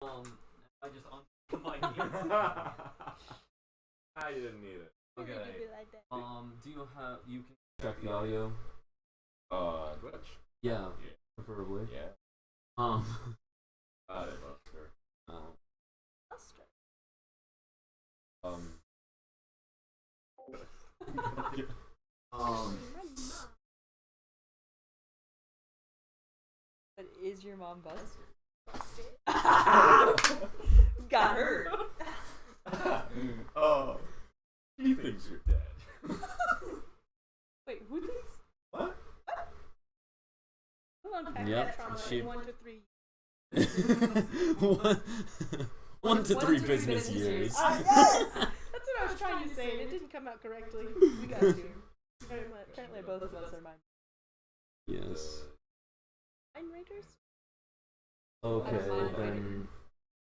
I just unplugged my ears. I didn't need it. Okay. Like that. Do you have? You can check the audio. Twitch. Yeah, preferably. Yeah. Got it, Buster. Buster. But is your mom Buster? Got hurt. Oh. He thinks you're dead. Wait, who thinks? What? We'll unpack Yep, that trauma she- in 1 to 3. one to three business years. Yes! That's what I was trying to say, and it didn't come out correctly. We got you. Very much. Apparently both of us are mine. Yes. Mind Raiders? Okay, Fine. then.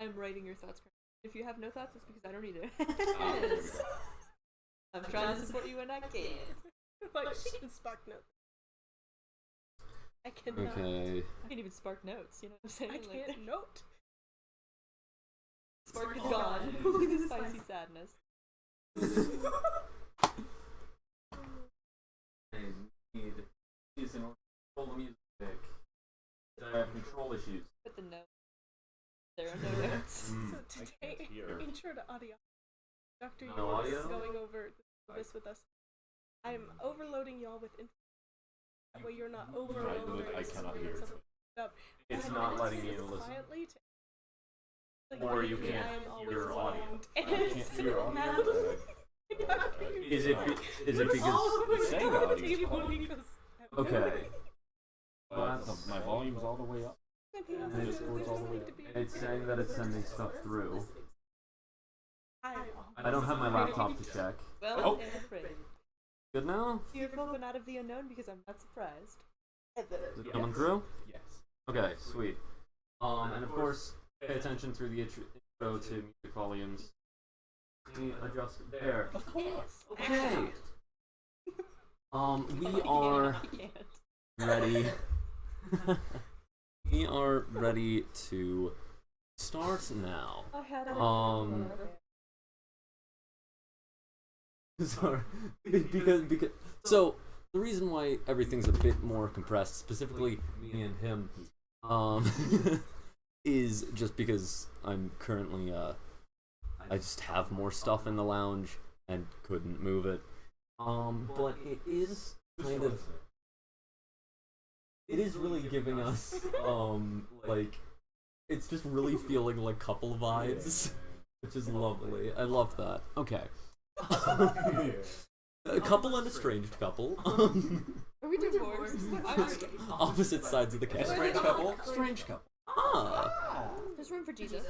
I'm writing your thoughts. If you have no thoughts, it's because I don't need it. Yes. I'm trying to support you and I can't. Like, she can spark notes. I cannot. Okay. I can't even spark notes, you know what I'm saying? I can't note. Spark is gone. Only the spicy sadness. I need these in order to control the music. I have control issues. Put the note. There are no notes. So I today, can't hear. intro to audio. Dr. No Yours audio? is going over this with us. I'm overloading y'all with information. That way you're not overloaded. I cannot hear it. It's And not I'm letting gonna you say this listen. quietly to, like, Or you believe me, can't I am always hear audio. around. I can't hear audio. Is it because? It's saying the audio is Okay. My volume's all the way up. And it's saying that it's sending stuff through. I don't have my laptop to check. Well, Oh. and afraid. Good now? Fearful but not of the unknown because I'm not surprised. Is it coming through? Yes. Okay, sweet. And of course, pay attention through the intro to music volumes. Let me adjust it there. Of course. Okay. We are I can't. ready. We are ready to start now. I had a Sorry, because so the reason why everything's a bit more compressed, specifically me and him, is just because I'm currently I just have more stuff in the lounge and couldn't move it. But it is kind of, it is really giving us like, it's just really feeling like couple vibes, which is lovely. I love that. Okay. A couple and estranged couple. Are we divorced? Opposite sides of the cat. Strange couple. Strange couple. Ah. There's room for Jesus.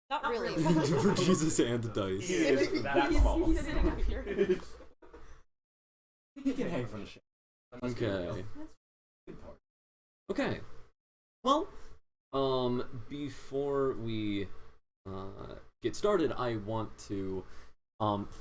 Not really. For Jesus and dice. He is that small. He's sitting up here. He can hang from the ship. Okay. Okay. Well, before we get started, I want to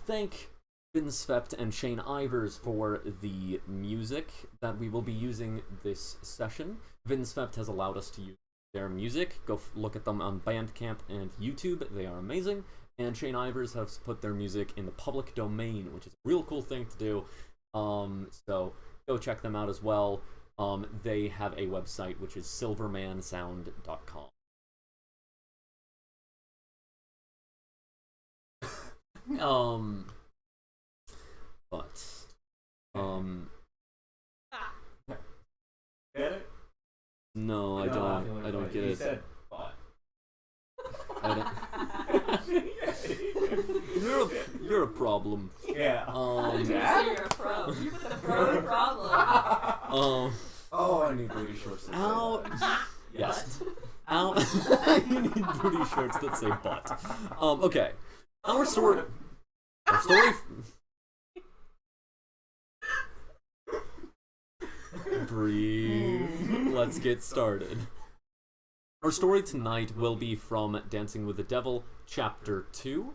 thank Vinsvept and Shane Ivers for the music that we will be using this session. Vinsvept has allowed us to use their music. Go look at them on Bandcamp and YouTube. They are amazing. And Shane Ivers has put their music in the public domain, which is a real cool thing to do. So go check them out as well. They have a website, which is silvermansound.com. Get it? No, I don't get He it. said, but. I don't. You're a problem. Yeah. Dad? You're a pro. You put the pro in problem. Oh, I need booty shorts. that say Ow. that. Yes. Ow. You need booty shorts that say butt. Okay. Our story. Breathe. Let's get started. Our story tonight will be from Dancing with the Devil, Chapter 2,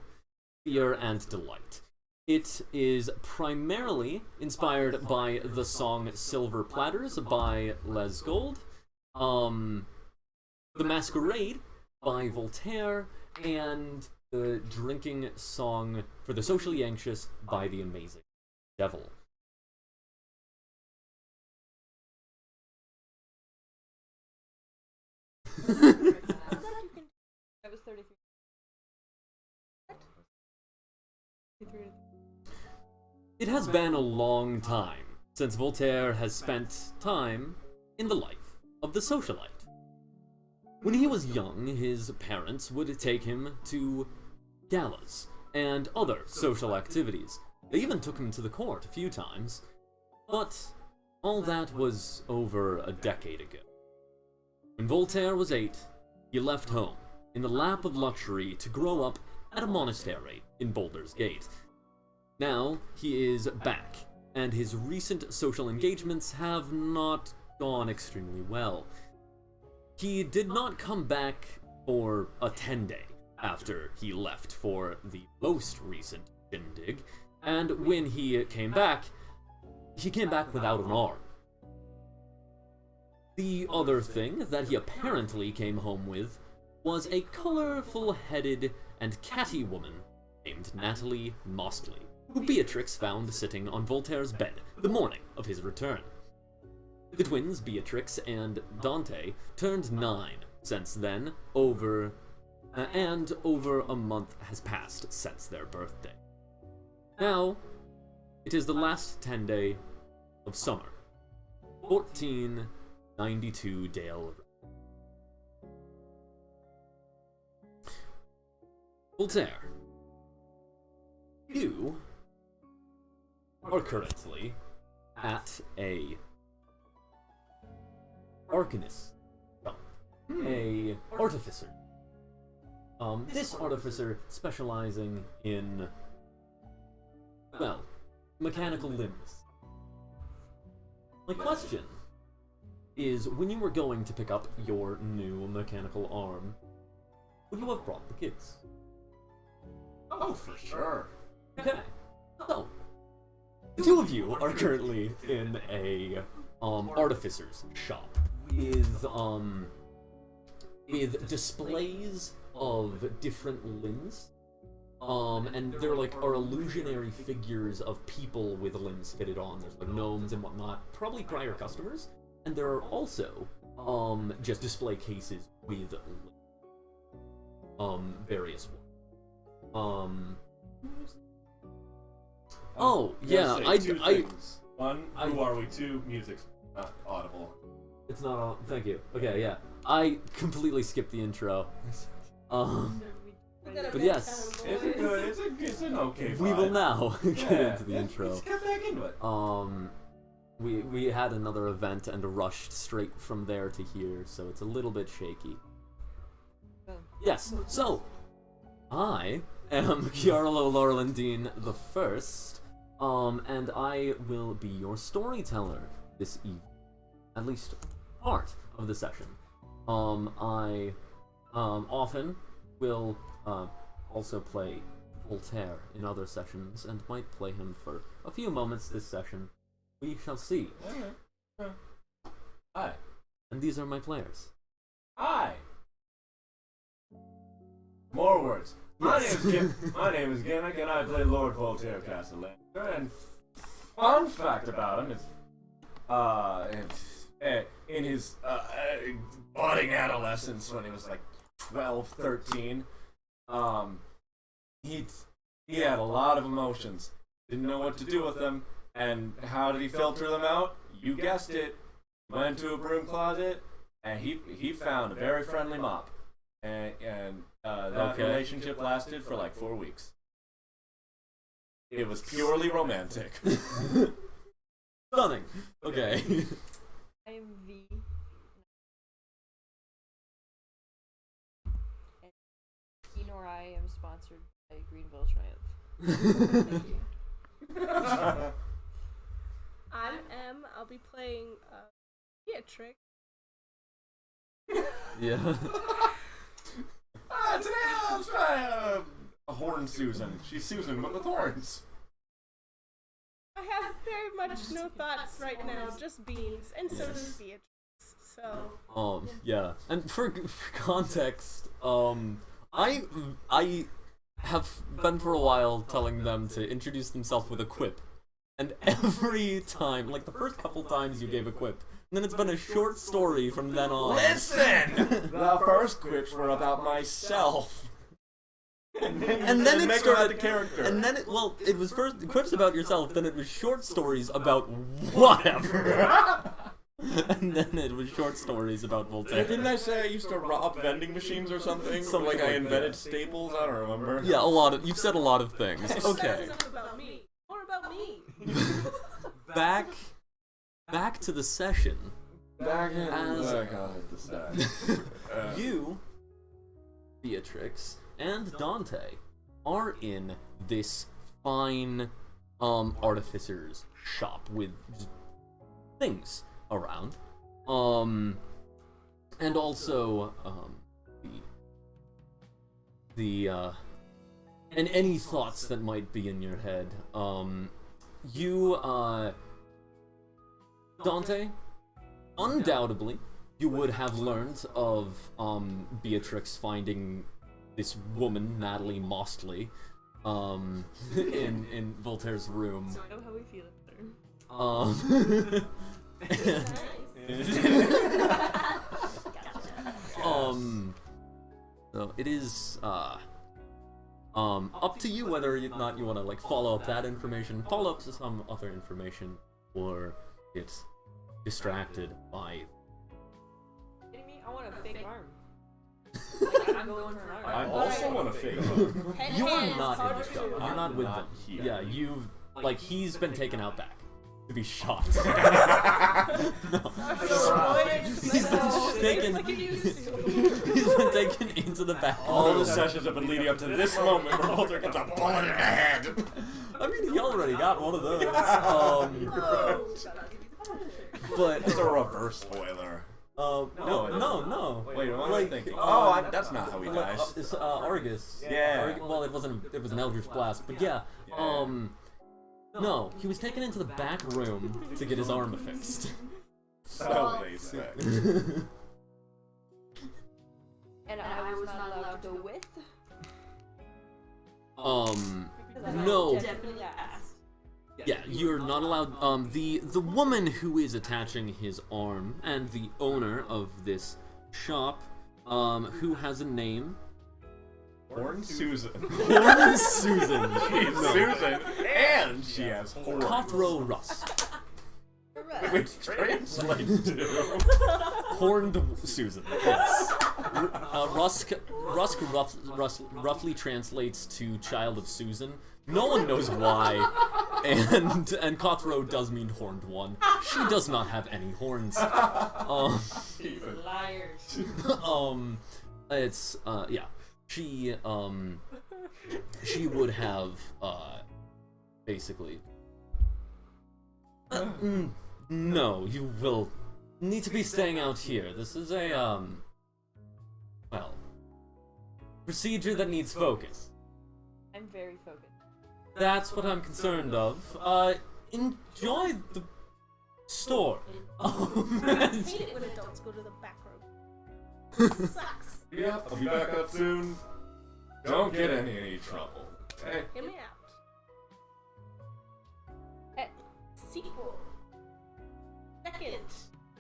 Fear and Delight. It is primarily inspired by the song Silver Platters by Les Gold. The Masquerade by Voltaire, and the drinking song for the socially anxious by the amazing devil. That was 33. It has been a long time since Voltaire has spent time in the life of the socialite. When he was young, his parents would take him to galas and other social activities. They even took him to the court a few times, but all that was over a decade ago. When Voltaire was 8, he left home in the lap of luxury to grow up at a monastery in Baldur's Gate. Now he is back, and his recent social engagements have not gone extremely well. He did not come back for a 10-day after he left for the most recent shindig, and when he came back without an arm. The other thing that he apparently came home with was a colorful-headed and catty woman named Natalie Mostley, who Beatrix found sitting on Voltaire's bed the morning of his return. The twins, Beatrix and Dante, turned 9 since then, and over a month has passed since their birthday. Now, it is the last 10-day of summer, 1492 Dale. Voltaire, you are currently at a arcanist shop, a artificer. This artificer specializing in, well, mechanical limbs. My question is, when you were going to pick up your new mechanical arm, would you have brought the kids? Oh, for sure. Okay. So, the two of you are currently in a artificer's shop with displays of different limbs. And there are illusionary figures of people with limbs fitted on. There's like gnomes and whatnot, probably prior customers. And there are also just display cases with various ones. Oh yeah, two things. One, who are we? Two, music's not audible. It's not. Thank you. Okay, yeah. I completely skipped the intro. But yes, It's a good. It's an okay vibe. we will now get into the let's intro. get back into it. We had another event and rushed straight from there to here, so it's a little bit shaky. Yes. So, I am Chiarlo Laurlandine the First, and I will be your storyteller this evening, at least part of the session. I often will also play Voltaire in other sessions, and might play him for a few moments this session. We shall see. Okay. Hi. And these are my players. Hi. More words. Yes. My name is Gimmick, and I play Lord Voltaire Cassalanter. And fun fact about him is, in his budding adolescence, when he was like 12, 13, he had a lot of emotions. Didn't know what to do with them. And how did he filter them out? You guessed it. Went to a broom closet, and he found a very friendly mop. And that relationship lasted for like 4 weeks. It was purely romantic. Stunning. Okay. I'm V. And he nor I am sponsored by Greenville Triumph. Thank you. I'm M. I'll be playing Beatrix. Yeah. Today I'll try a horn Susan. She's Susan, but with horns. I have very much no thoughts right now, just beans, and so does Beatrix. So Yeah. And for context, I have been for a while telling them to introduce themselves with a quip. And every time, like the first couple times you gave a quip, and then it's been a short story from then on. Listen! The first quips were about myself. And then it make started the character. And then it was first quips about yourself, then it was short stories about whatever. And then it was short stories about Voltaire. Didn't I say I used to rob vending machines or something? Something like I like invented that. staples? I don't remember. Yeah, you've said a lot of things. Okay. That's enough about me. More about me. Back to the session. Back in As- the stack. You, Beatrix, and Dante are in this fine artificer's shop with things around. And also and any thoughts that might be in your head. You Dante, undoubtedly you would have learned of Beatrix finding this woman, Natalie Mostley, in Voltaire's room. So I know how we feel about her. So it is up to you whether or not you want to like follow up that information, follow up to some other information, or get distracted by. Kidding me? I want a fake arm. Like, I'm going for an I arm. also want to fake Head You are hands, not in hard the to shop. do. You're not with them. Not here. Yeah, you've like he's been taken out back to be shot. No. He's been taken. He's been taken into the back. All room. the sessions have been leading up to this moment where Walter gets a bullet in the head. I mean, he already got one of those. But It's a reverse spoiler. no. Wait, what am I Like, thinking? That's not how he Like, dies. it's Argus. Yeah. Well, it wasn't. It was an Eldritch Blast, but yeah. No, he was taken into the back room to get his arm fixed. So they say. And I was not allowed to go with? No. Definitely asked. Yeah, you're not allowed. The woman who is attaching his arm and the owner of this shop, who has a name. Horn Susan. Horn Susan. She's Susan, and she has horns. Cothro Rusk. Correct. Which translates to... Horned Susan. Yes. Rusk roughly translates to Child of Susan. No one knows why. And Cothro does mean horned one. She does not have any horns. Liars. It's yeah. She would have basically no, you will need to be staying out here. This is a well, procedure that needs focus. I'm very focused. That's what I'm concerned of. Enjoy the store. I hate it when adults go to the back room. Sucks. Yep, I'll be back up soon. Don't get in any trouble. Okay? Hear me out. Sequel. Second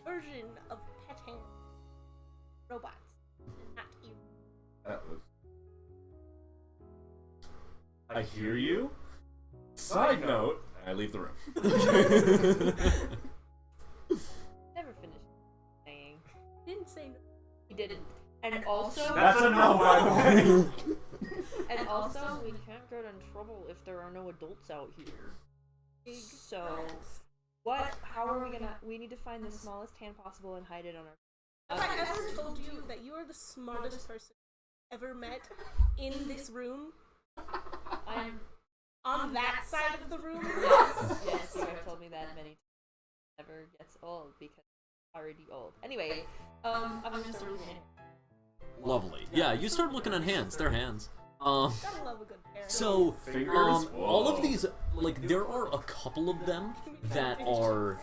version of Pet Hand. Robots. Not you. That was... I hear you. Side note, I leave the room. Never finished saying. Didn't say no. He didn't. And also... That's a no, by the way. And also, we can't get in trouble if there are no adults out here. So, how are we gonna... We need to find the smallest hand possible and hide it on our... Have I ever told you that you are the smartest person I've ever met in this room? I'm... On that side of the room? Yes, you have told me that many times. Never gets old because I'm already old. Anyway, I'm gonna start looking at it. Lovely. Yeah, you start looking at hands. They're hands. Gotta love a good pair. So, Fingers? all of these, like, there are a couple of them that are,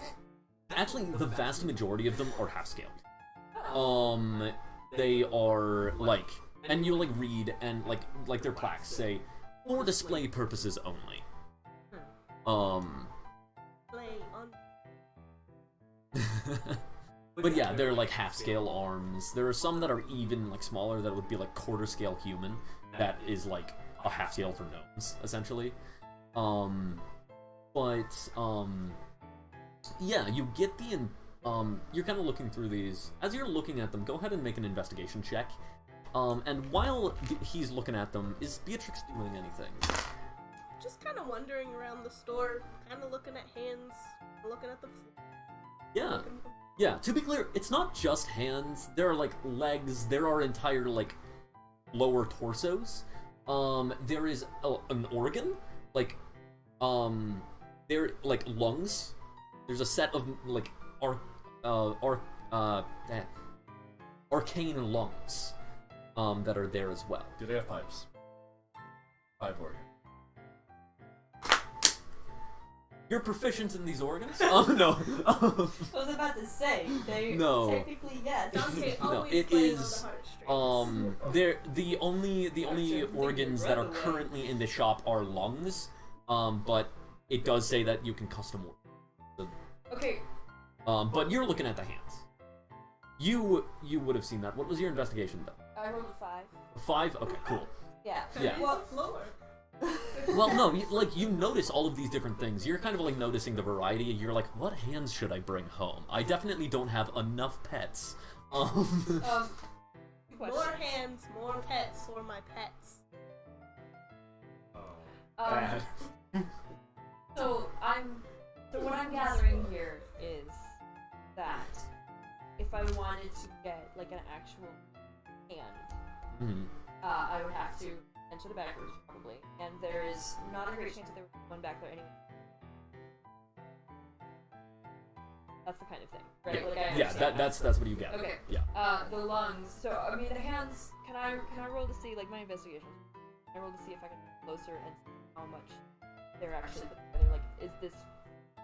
actually, the vast majority of them are half-scaled. They are like, and you like read and like their plaques say, for display purposes only. Play on. But yeah, they're like half-scale arms. There are some that are even like smaller that would be like quarter-scale human. That is like a half-scale for gnomes, essentially. Yeah, you get the you're kind of looking through these. As you're looking at them, go ahead and make an investigation check. And while he's looking at them, is Beatrix doing anything? Just kind of wandering around the store, kind of looking at hands, looking at the floor. Yeah. Yeah, to be clear, it's not just hands. There are, like, legs. There are entire, like, lower torsos. There is an organ. Like, there, like, lungs. There's a set of, like, arcane lungs, that are there as well. Do they have pipes? Pipe organ. You're proficient in these organs? Oh, no. I was about to say, they No. technically yes. Dante No, always it playing is, on the heartstrings. they're the only organs that are currently in the shop are lungs, but it does say that you can custom order. Okay. But you're looking at the hands. You would have seen that. What was your investigation though? I rolled a 5. 5? Okay, cool. Yeah. Yeah. Well, floor. Well, no, you notice all of these different things. You're kind of like noticing the variety. You're like, what hands should I bring home? I definitely don't have enough pets. More hands, more pets for my pets. Bad. So what I'm gathering here is that if I wanted to get like an actual hand, I would have to enter the back rooms probably, and there is not a great chance that there would be one back there anyway. That's the kind of thing, right? Yeah, Like I yeah, understand that's what you get. Okay. Yeah. The lungs. So I mean, the hands. Can I roll to see like my investigation? Can I roll to see if I can get closer and see how much they're actually put together? Like, is this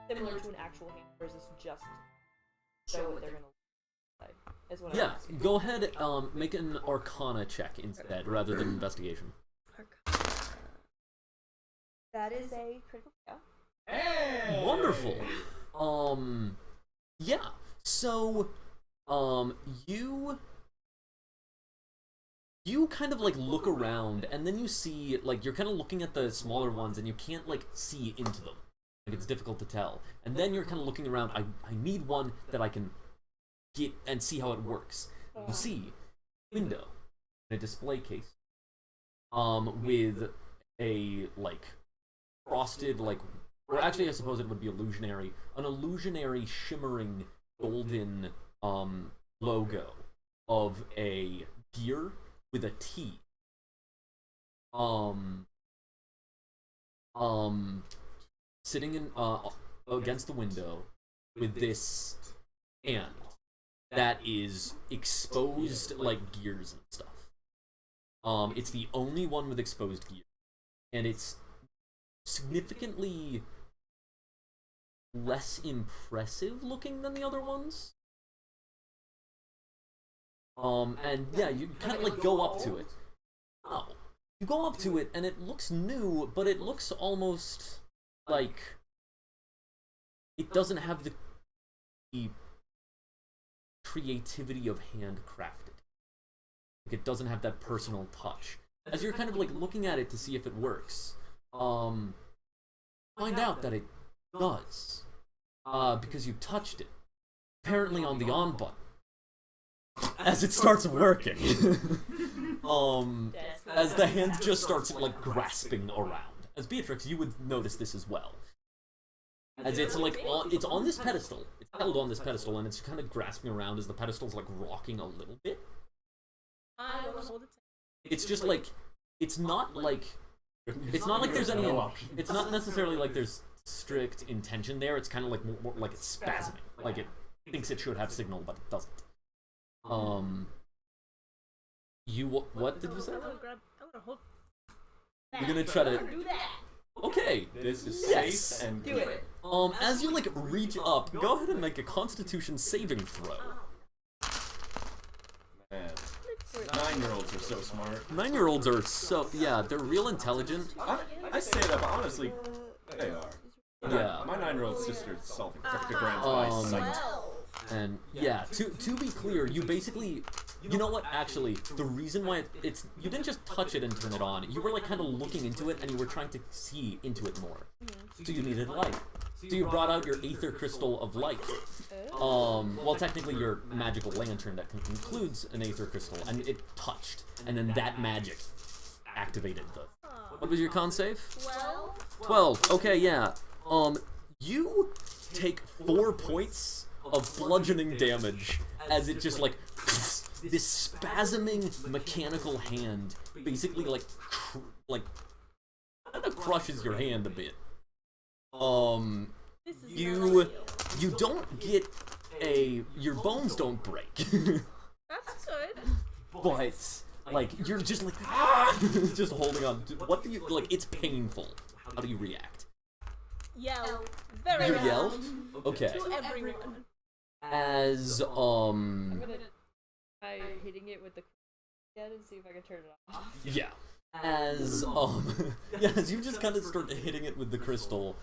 similar to an actual hand, or is this just show what they're gonna look like? Is what I'm Yeah, asking. go ahead, make an Arcana check instead, rather than investigation. That is a critical fail. Hey! Wonderful. Yeah. So, you kind of like look around, and then you see like you're kind of looking at the smaller ones, and you can't like see into them. Like it's difficult to tell. And then you're kind of looking around. I need one that I can get and see how it works. You see window in a display case, with a like frosted like. Or actually, I suppose it would be an illusionary shimmering golden logo of a gear with a T. Sitting in against the window with this hand that is exposed like gears and stuff. It's the only one with exposed gear, and it's significantly less impressive looking than the other ones. And yeah, you kind of like go up to it. Oh, you go up to it and it looks new, but it looks almost like it doesn't have the creativity of handcrafted. Like it doesn't have that personal touch. As you're kind of like looking at it to see if it works, find out that it does. Because you touched it. Apparently on the on button. As it starts working. As the hand just starts like grasping around. As Beatrix, you would notice this as well. As it's like it's on this pedestal. It's held on this pedestal, and it's kind of grasping around as the pedestal's like rocking a little bit. I will hold it. It's just like it's not like there's any. It's not necessarily like there's strict intention there. It's kind of like more like it's spasming. Like it thinks it should have signal, but it doesn't. What did you say? I'm gonna hold. You're gonna try to. Do that. Okay. This is Yes. safe and Do good. it. As you like reach up, go ahead and make a Constitution saving throw. 9-year-olds are so smart. 9-year-olds are so yeah, they're real intelligent. I say that, but honestly, they are. Yeah. My 9-year-old sister is solving cryptograms by sight. And yeah, to be clear, you basically, you know what? Actually, the reason why it's you didn't just touch it and turn it on. You were like kind of looking into it, and you were trying to see into it more. So you needed light. So you brought out your aether crystal of light. Well, technically your magical lantern that includes an aether crystal, and it touched, and then that magic activated the. What was your con save? 12. Okay, yeah. You take 4 points of bludgeoning damage as it just like this spasming mechanical hand basically like kind of crushes your hand a bit. You don't get your bones don't break. That's good. But like you're just like just holding on. What do you like? It's painful. How do you react? Yell. Very You loud. yell? Okay. To everyone. As I'm gonna try hitting it with the again and see if I can turn it off. yeah. As as you just kind of start hitting it with the crystal.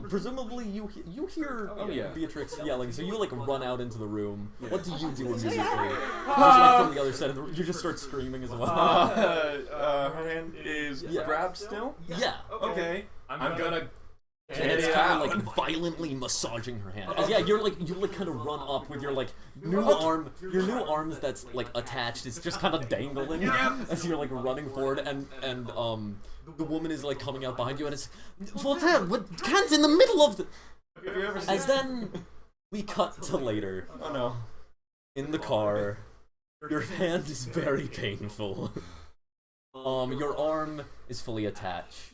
Presumably you hear Beatrix yelling, so you like run out into the room. What do you do immediately? Just like from the other side of the room, you just start screaming as well. Her hand is grabbed still? Yeah. Okay. I'm gonna And it's kind of like violently massaging her hand. As, you kind of run up with your like new arm, your new arms that's like attached. It's just kind of dangling as you're like running forward, and the woman is like coming out behind you, and it's Voltaire, what hands in the middle of the. Have you ever seen As then we cut to later. Oh no. In the car, your hand is very painful. Your arm is fully attached.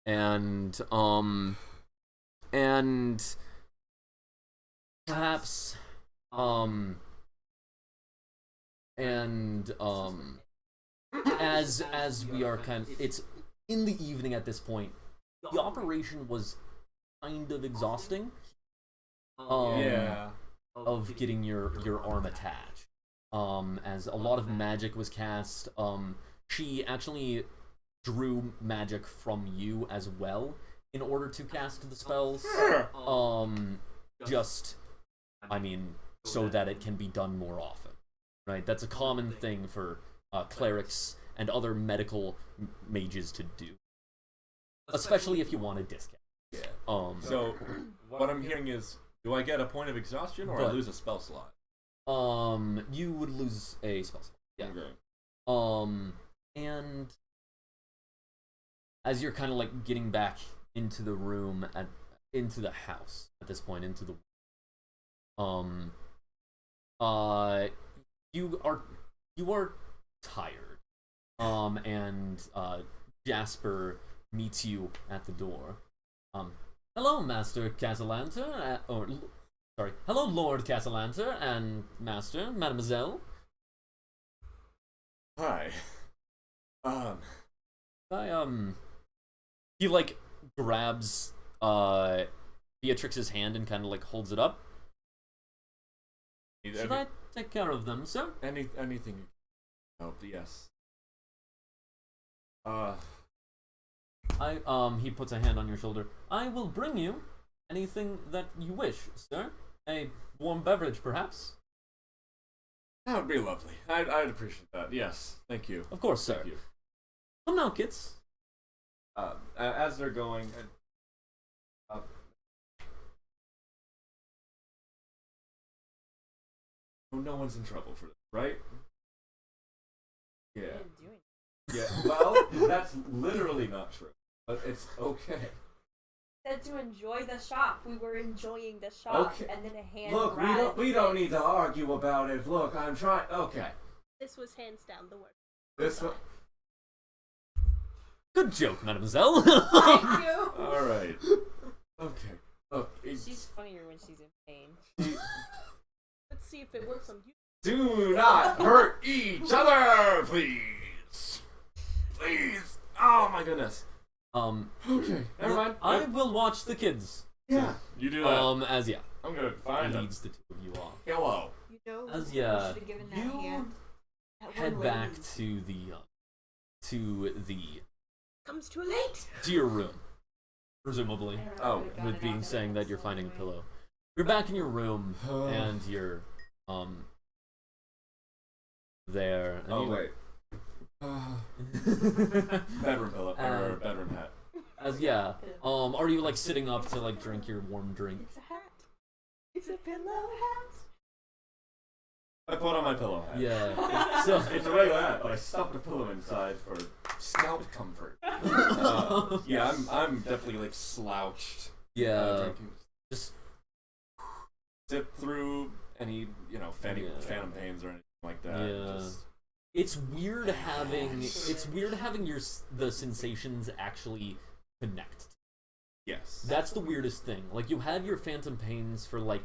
And perhaps, as we are it's in the evening at this point, the operation was kind of exhausting. Of getting your arm attached. As a lot of magic was cast, she actually drew magic from you as well in order to cast the spells. So that it can be done more often, right? That's a common thing for clerics and other medical mages to do, especially if you want a discount. Yeah. So what I'm hearing is, do I get a point of exhaustion or I lose a spell slot? You would lose a spell slot. Yeah. Okay. And as you're kind of like getting back into the room into the house at this point, into the you are tired. And Jasper meets you at the door. Hello, Master Cassalanter, hello, Lord Cassalanter and Master, Mademoiselle. Hi. He like grabs Beatrix's hand and kind of like holds it up. Should I take care of them, sir? Anything you can help, yes. He puts a hand on your shoulder. I will bring you anything that you wish, sir. A warm beverage, perhaps? That would be lovely. I'd appreciate that. Yes, thank you. Of course, sir. Thank you. Come now, kids. As they're going, no one's in trouble for this, right? Yeah. Yeah. Well, that's literally not true, but it's okay. Said to enjoy the shop. We were enjoying the shop, Okay. and then a hand. Look, we don't need to argue about it. Look, I'm trying. Okay. This was hands down the worst. This one. Good joke, mademoiselle. Thank you. All right. Okay. Look. She's funnier when she's in pain. Let's see if it works on you. Do not hurt each other, please. Please. Oh my goodness. Okay. Never mind. I will watch the kids. Yeah. You do that. I'm gonna find them. Leads the two of you off. Hello. You know, As who should have given that hand. head back to the Comes too late. to your room, presumably. Oh, With being saying that you're finding a pillow. You're back in your room and you're there. And oh you, wait. Bedroom pillow or bedroom hat. yeah. Are you like sitting up to like drink your warm drink? It's a hat. It's a pillow hat. I put on my pillow hat. Yeah. So It's a regular hat, but I stuffed a pillow inside for scalp comfort. Yeah, I'm definitely like slouched. yeah. Drinking. Just zip through any phantom pains or anything like that. Yeah. Just, It's weird having the sensations actually connect. yes. That's the weirdest thing. Like you had your phantom pains for like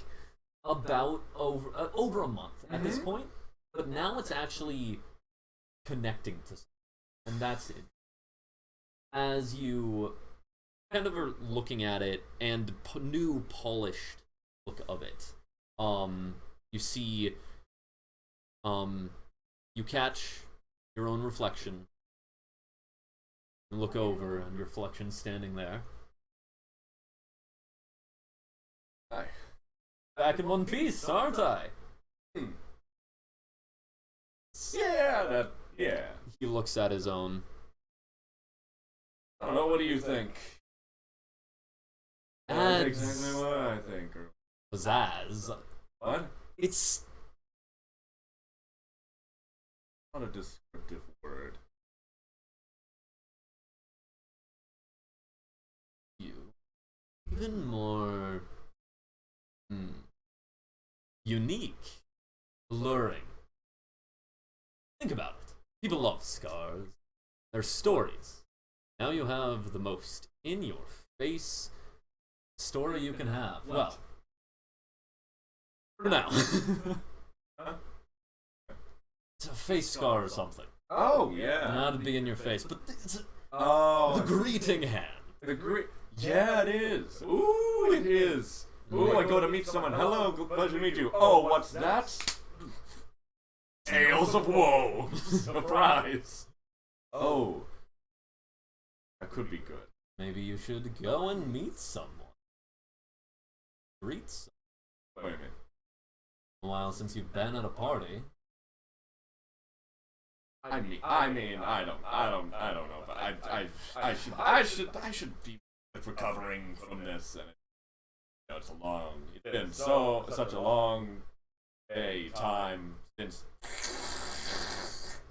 about over a month at this point, but now it's actually connecting to something. And that's it. As you kind of are looking at it and new polished look of it, you see you catch your own reflection and look over and your reflection's standing there. Hi. Back in one piece, aren't I? Yeah. He looks at his own. I don't know. What do you think? Adds Exactly what I think. Or pizzazz. what? It's Not a descriptive word. you even more unique, alluring. Think about it. People love scars. They're stories. Now you have the most in your face story you can have. Well, for now. It's a face scar or something. Oh yeah. Not to be in your face, but it's Oh, the greeting hand. Yeah, it is. Ooh, it is. Ooh, I go to meet someone. Hello, pleasure to meet you. Oh, what's that? Tales of Woe. Surprise. Oh, that could be good. Maybe you should go and meet someone. Greet someone. Wait a minute. A while since you've been at a party. I mean, I don't know, but I should be recovering from this, and it's been such a long time since.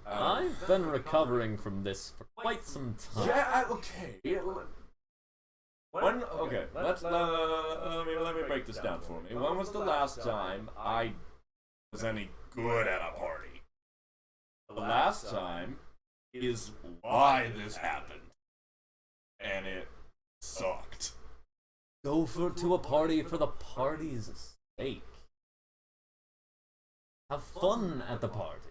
I've been recovering from this for quite some time. Yeah, okay. Let me break this down for me. When was the last time I was any good at a party? The last time is why this happened, and it sucked. Go to a party for the party's sake. Have fun at the party.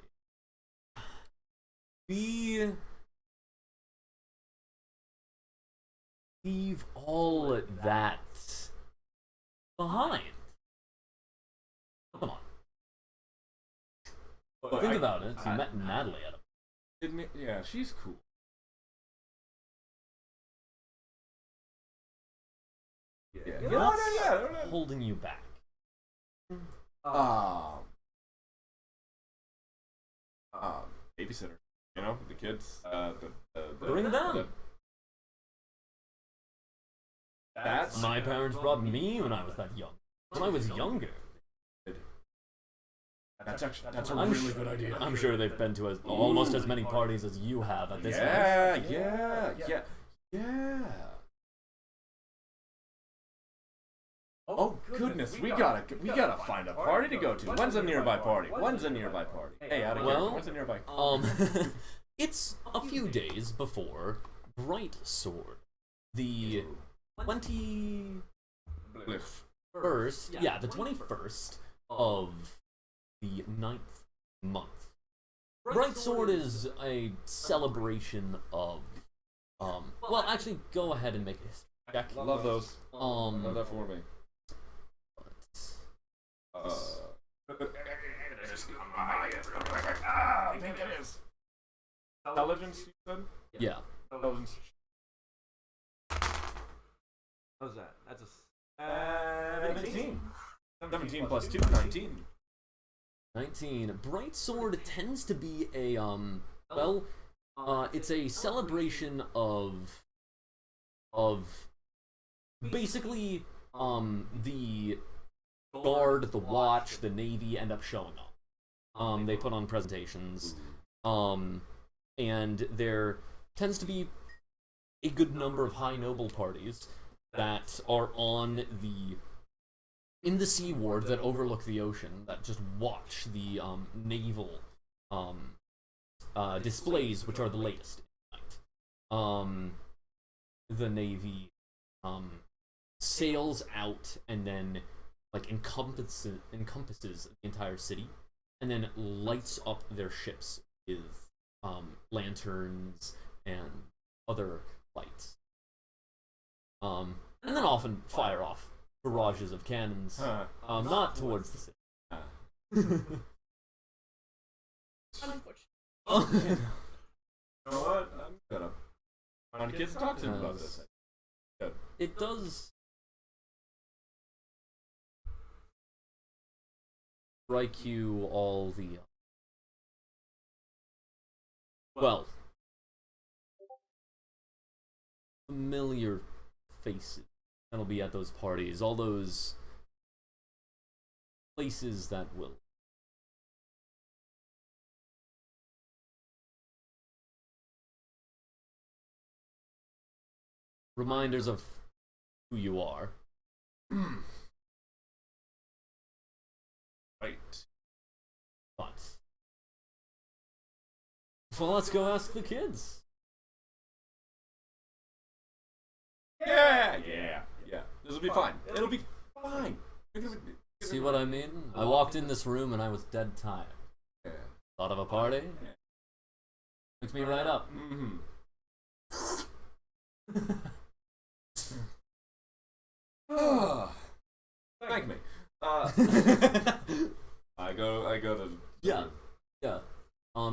Leave all that behind. Come on. But Think about it. You met Natalie at a Didn't it? Yeah, she's cool. Yeah. What's holding you back? Babysitter. You know, the kids. Bring them. That's My parents brought me when I was that young. When I was younger. That's a I'm really good idea. I'm sure they've been to almost as many parties as you have at this point. Yeah. Oh goodness, we gotta find a party to go to. When's a nearby party? Hey, out of here. Well, When's a nearby? it's a few days before Bright Sword, the 21st. Yeah, the 21st of the 9th month. Bright Sword is a celebration of well, actually, go ahead and make a check. Love those. Love that for me. think it is. Intelligence, you said? Yeah. Intelligence. How's that? That's a 17. 17 plus 2, 19. 19. Bright Sword tends to be a, it's a celebration of basically, the Guard, the Watch, the Navy end up showing up. They put on presentations, and there tends to be a good number of high noble parties that are in the sea ward that overlook the ocean, that just watch the naval displays, which are the latest in the night. The Navy sails out and then like encompasses the entire city, and then lights up their ships with lanterns and other lights. And then often fire off barrages of cannons, not towards the city. Unfortunately. You know what? I'm gonna find kids to talk to them about this. It does strike you all the familiar faces that'll be at those parties, all those places that will reminders of who you are. Right. But well, let's go ask the kids. Yeah. This will be fine. It'll be fine. See what I mean? I walked in this room and I was dead tired. Yeah. Thought of a party? Wakes me right up. Thank me. I go to. Yeah.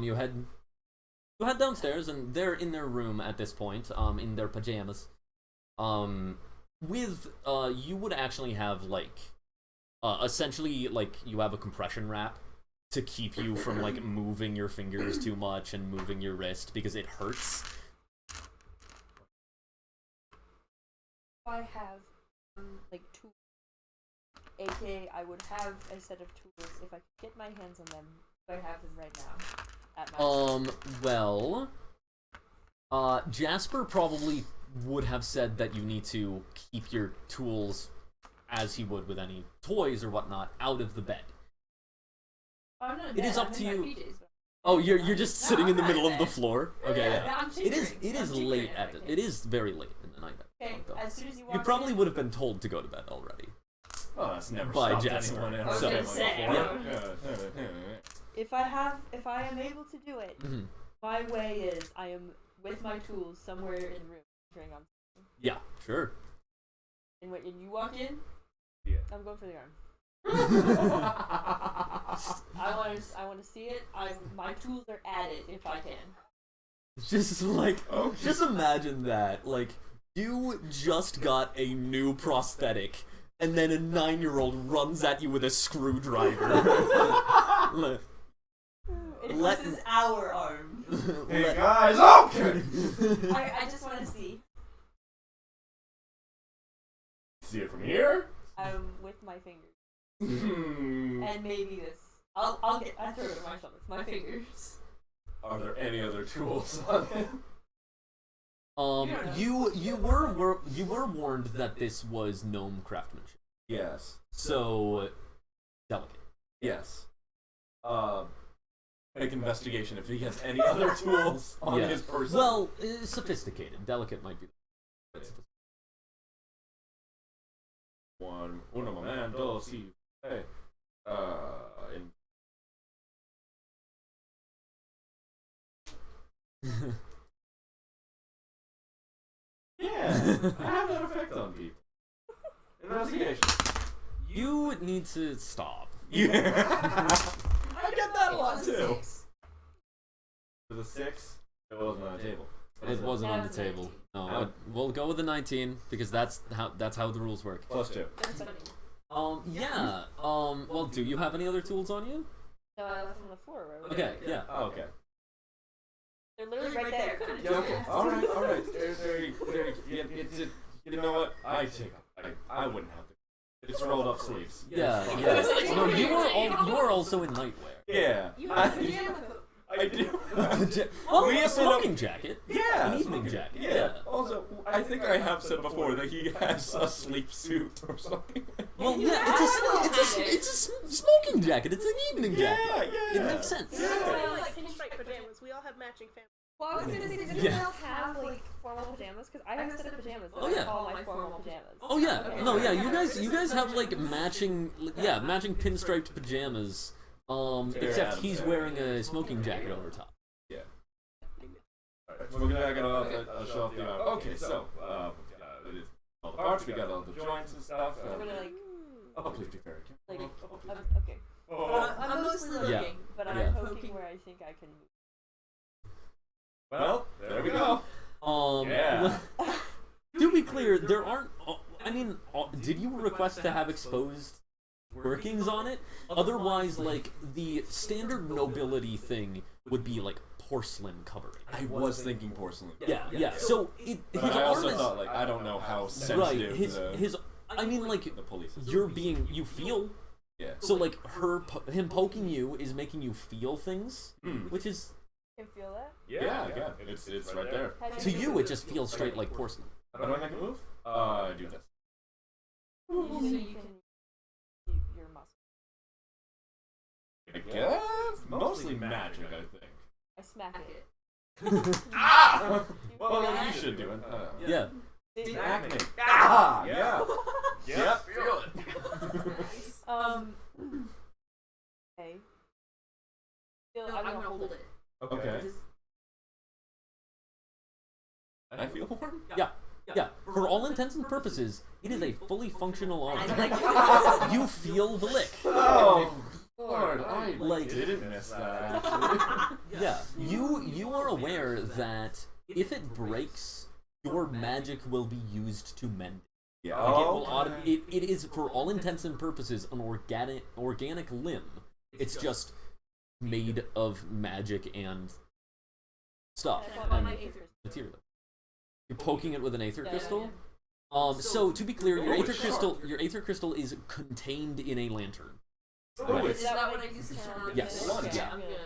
You head downstairs, and they're in their room at this point, in their pajamas. You would actually have like, essentially like you have a compression wrap to keep you from like moving your fingers too much and moving your wrist because it hurts. I have like tools, aka I would have a set of tools if I could get my hands on them. I have them right now at my Jasper probably would have said that you need to keep your tools, as he would with any toys or whatnot, out of the bed. I'm not in It bed, is up I'm to in my you. PJs, but Oh, you're just sitting in the I'm not middle in of the bed. floor. Okay, yeah. I'm It is tinkering. late I'm at tinkering. it is very late in the night. Okay, though. as soon as you walk You probably in, would have been told to go to bed already. Oh, that's never By stopped Jasper. anyone in I was our gonna family say. before. if I am able to do it, Mhm. my way is I am with my tools somewhere in the room. Tinkering on something. Yeah, sure. And when you walk in, Yeah. I'm going for the arm. I want to see it. My tools are added if I can. Just like, Okay. just imagine that. Like, you just got a new prosthetic, and then a 9-year-old runs at you with a screwdriver. This is our arm. Hey guys, okay. I just want to see. See it from here. With my fingers. Hmm. And maybe this. I throw it at my stomach. My fingers. Are there any other tools on it? You were warned that this was gnome craftsmanship, Yes. so delicate. Yes. Make investigation if he has any other tools on Yeah. his person. Well, sophisticated. Delicate might be. Uno momento, si. Hey. Yeah, I have that effect on people. Investigation. You need to stop. Yeah. I get that a lot too. with a 6, it wasn't on the table. It wasn't on the That's a table. 19. No, Oh. we'll go with the 19 because that's how the rules work. +2. That's funny. Yeah. Well, do you have any other tools on you? No, I left them on the floor, right? Okay, yeah. Oh, okay. They're literally right there. Yeah, okay. Alright. You know what? I wouldn't have to. It's rolled up sleeves. Yeah. No, you are also in nightwear. Yeah. You have a pajama coat. I do. Well, We a have smoking jacket. Yeah. An evening jacket. Yeah. Also, I think I have said before that he has a sleep suit or something. Well, yeah, it's a smoking jacket. It's an evening jacket. Yeah. It makes sense. We all like pinstripe pajamas. We all have matching family. Well, I was gonna say, does anyone else have like formal pajamas? Because I have a set of pajamas. That Oh, yeah. I call my formal pajamas. Oh yeah, Okay. no, yeah. You guys have like matching pinstriped pajamas. Except he's wearing a smoking jacket over top. Alright, so we're gonna get I'll show off the okay, so it is all the parts, we got all the joints and stuff. We're gonna like, Oh, please be very like, careful. Oh, please. okay. Oh. I'm mostly looking, Yeah. but Yeah. I'm poking where I think I can move. Well, there we go. Yeah. To be clear, there aren't. Did you request to have exposed workings on it? Otherwise, like the standard nobility thing would be like porcelain covering. I was thinking porcelain. Yeah. So his But I arm also is thought, like, I don't know how right. sensitive His. I mean, like the police is. you feel. Yeah. So like him poking you is making you feel things, Hmm. which is Can you feel that? Yeah, it's right there. How do to make you it it just feels straight like porcelain. How do I make a move? I do this. move? So you can keep your muscle. I guess mostly magic, I think. I smack it. Ah! You Well, feel you that? should do it. Yeah. Smack me. Ah! Yeah. Yep. Feel it. Okay. I'm gonna hold it. Okay. I feel warm. Yeah. For all intents and purposes, it is a fully functional arm. Like, You feel the lick. Oh, Lord, I Like- didn't miss that actually. Yeah. You are aware that if it breaks, your magic will be used to mend it. Yeah. Like, it will it is for all intents and purposes an organic limb. It's just made of magic and stuff That's why and my aether- material. You're poking it with an aether Yeah, crystal. yeah. So to be clear, your Oh, aether it's crystal, sharp. your aether crystal is contained in a lantern. Oh, Is that what I use to count on? Yes. Okay, Yeah. I'm gonna.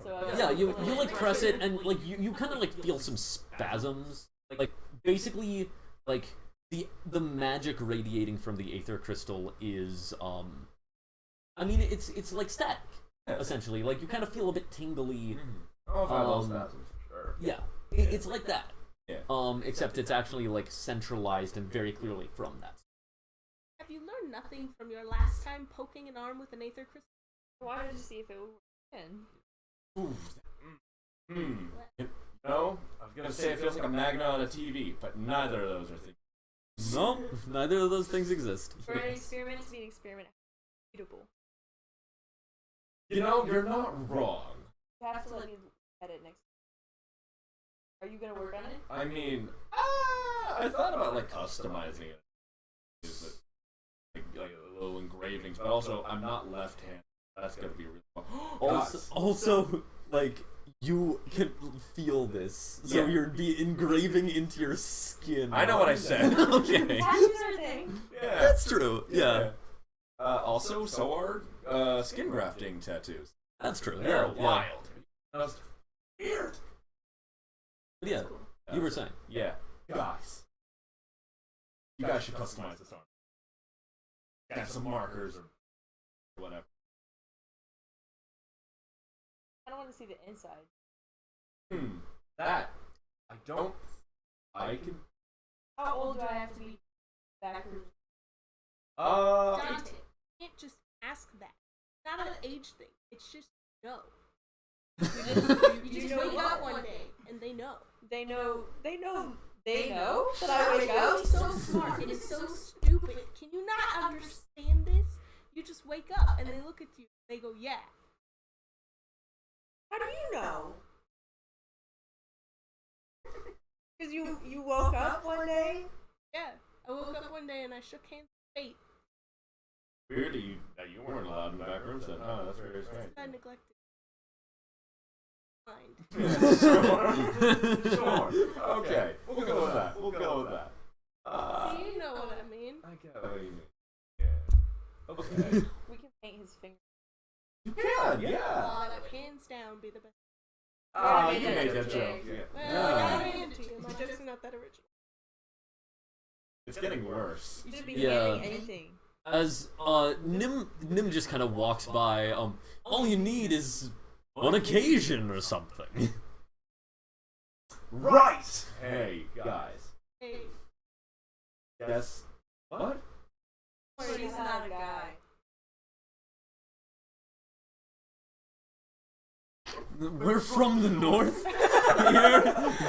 So Yeah, you like press it and like you kind of like feel some spasms. Like basically like the magic radiating from the aether crystal is I mean it's like static essentially. Like you kind of feel a bit tingly. Oh, if I have those spasms, for sure. Yeah, it's like that. Yeah. Except it's actually like centralized and very clearly from that. Have you learned nothing from your last time poking an arm with an aether crystal? I wanted to see if it would work again. Ooh. No, I was gonna say it feels like a magnet on a TV, but neither of those are things. No, neither of those things exist. For an experiment to be an experiment, repeatable. You know, you're not wrong. You have to let me at it next. Are you gonna work on it? I mean, I thought about like customizing it. Use it like little engravings, but also I'm not left-handed. That's gonna be really fun. Also, like you can feel this, so Yeah. you're engraving into your skin. I know what I said. Okay, Tattoos are a thing. Yeah. that's true. Yeah, Also, so are skin grafting tattoos. that's true. They're Yeah, wild. That's weird. yeah. You were saying. Yeah, guys. You guys should customize this arm. Got some markers or whatever. I don't want to see the inside. That I don't. I can. How old do I have to be back for? Dante, you can't just ask that. It's not an age thing. It's just no. You just wake up one day and they know. They know that I wake up. It's so smart. It is so stupid. Can you not understand this? You just wake up and they look at you. They go, yeah. How do you know? Because you woke up one day? Yeah, I woke up one day and I shook hands with fate. Weird that you weren't allowed in the back rooms then. Oh, that's very strange. I neglected. Mind. Sure. Okay. We'll go with that. We'll go with that. See, you know what I mean. I get what you mean. Yeah. Okay. We can paint his finger. You can, yeah. That would hands down be the best. Ah, you you made made that that joke. joke. Yeah. Well, I gotta hand it to you. My jokes are not that original. It's getting worse. You should be Yeah. handing anything. As Nim just kind of walks by. All you need is on occasion or something. Right! Hey, guys. Hey, Guess what? He's not a guy. We're from the north. Here,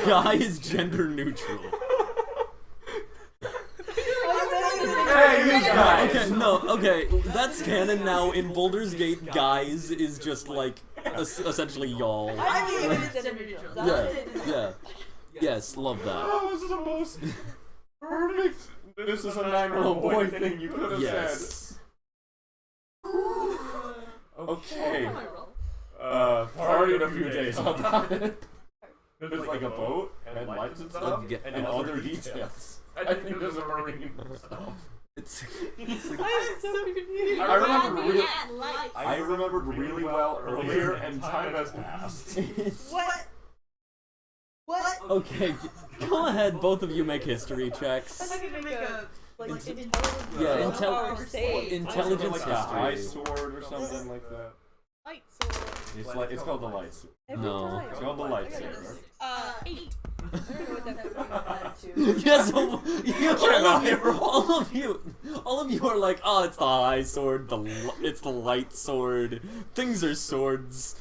guy is gender neutral. Hey, you guys! Okay, no, okay, that's canon now. In Baldur's Gate, guys is just like essentially y'all. I think it is gender neutral. Yeah. Yes, love that. That was the most perfect. This is a 9-year-old boy thing you could have Yes. said. Okay. my roll. Party in a few days. I'll got it. There's like a boat and lights and stuff and other details. I think there's a marine stuff. It's I'm so confused. I remembered really well earlier, and time has passed. What? What? okay. Go ahead, both of you make history checks. I'm gonna make a intelligence. Yeah, or save. intelligence like a high history. sword or something like that. Light sword. It's called the light sword. Every No. time. It's called the lightsaber. 8. I don't know what that would be. Yes, all of you are like, oh, it's the high sword, it's the light sword. Things are swords.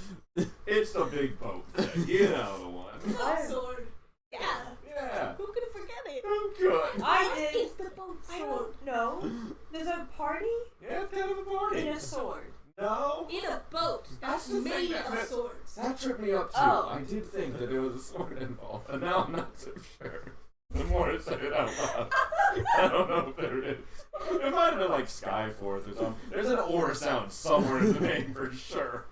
It's the big boat thing. You know the one. Light sword. Yeah. Yeah. Who could forget it? Oh, good. I did. It's the boat I sword. don't know. There's a party Yeah, it's kind of a party. in a sword. No. In a boat that's the thing made that- of swords. That tripped me up too. Oh. I did think that there was a sword involved, but now I'm not so sure. The more I say it out loud, I don't know if there is. It might have been like Skyforth or something. There's an or sound somewhere in the name for sure.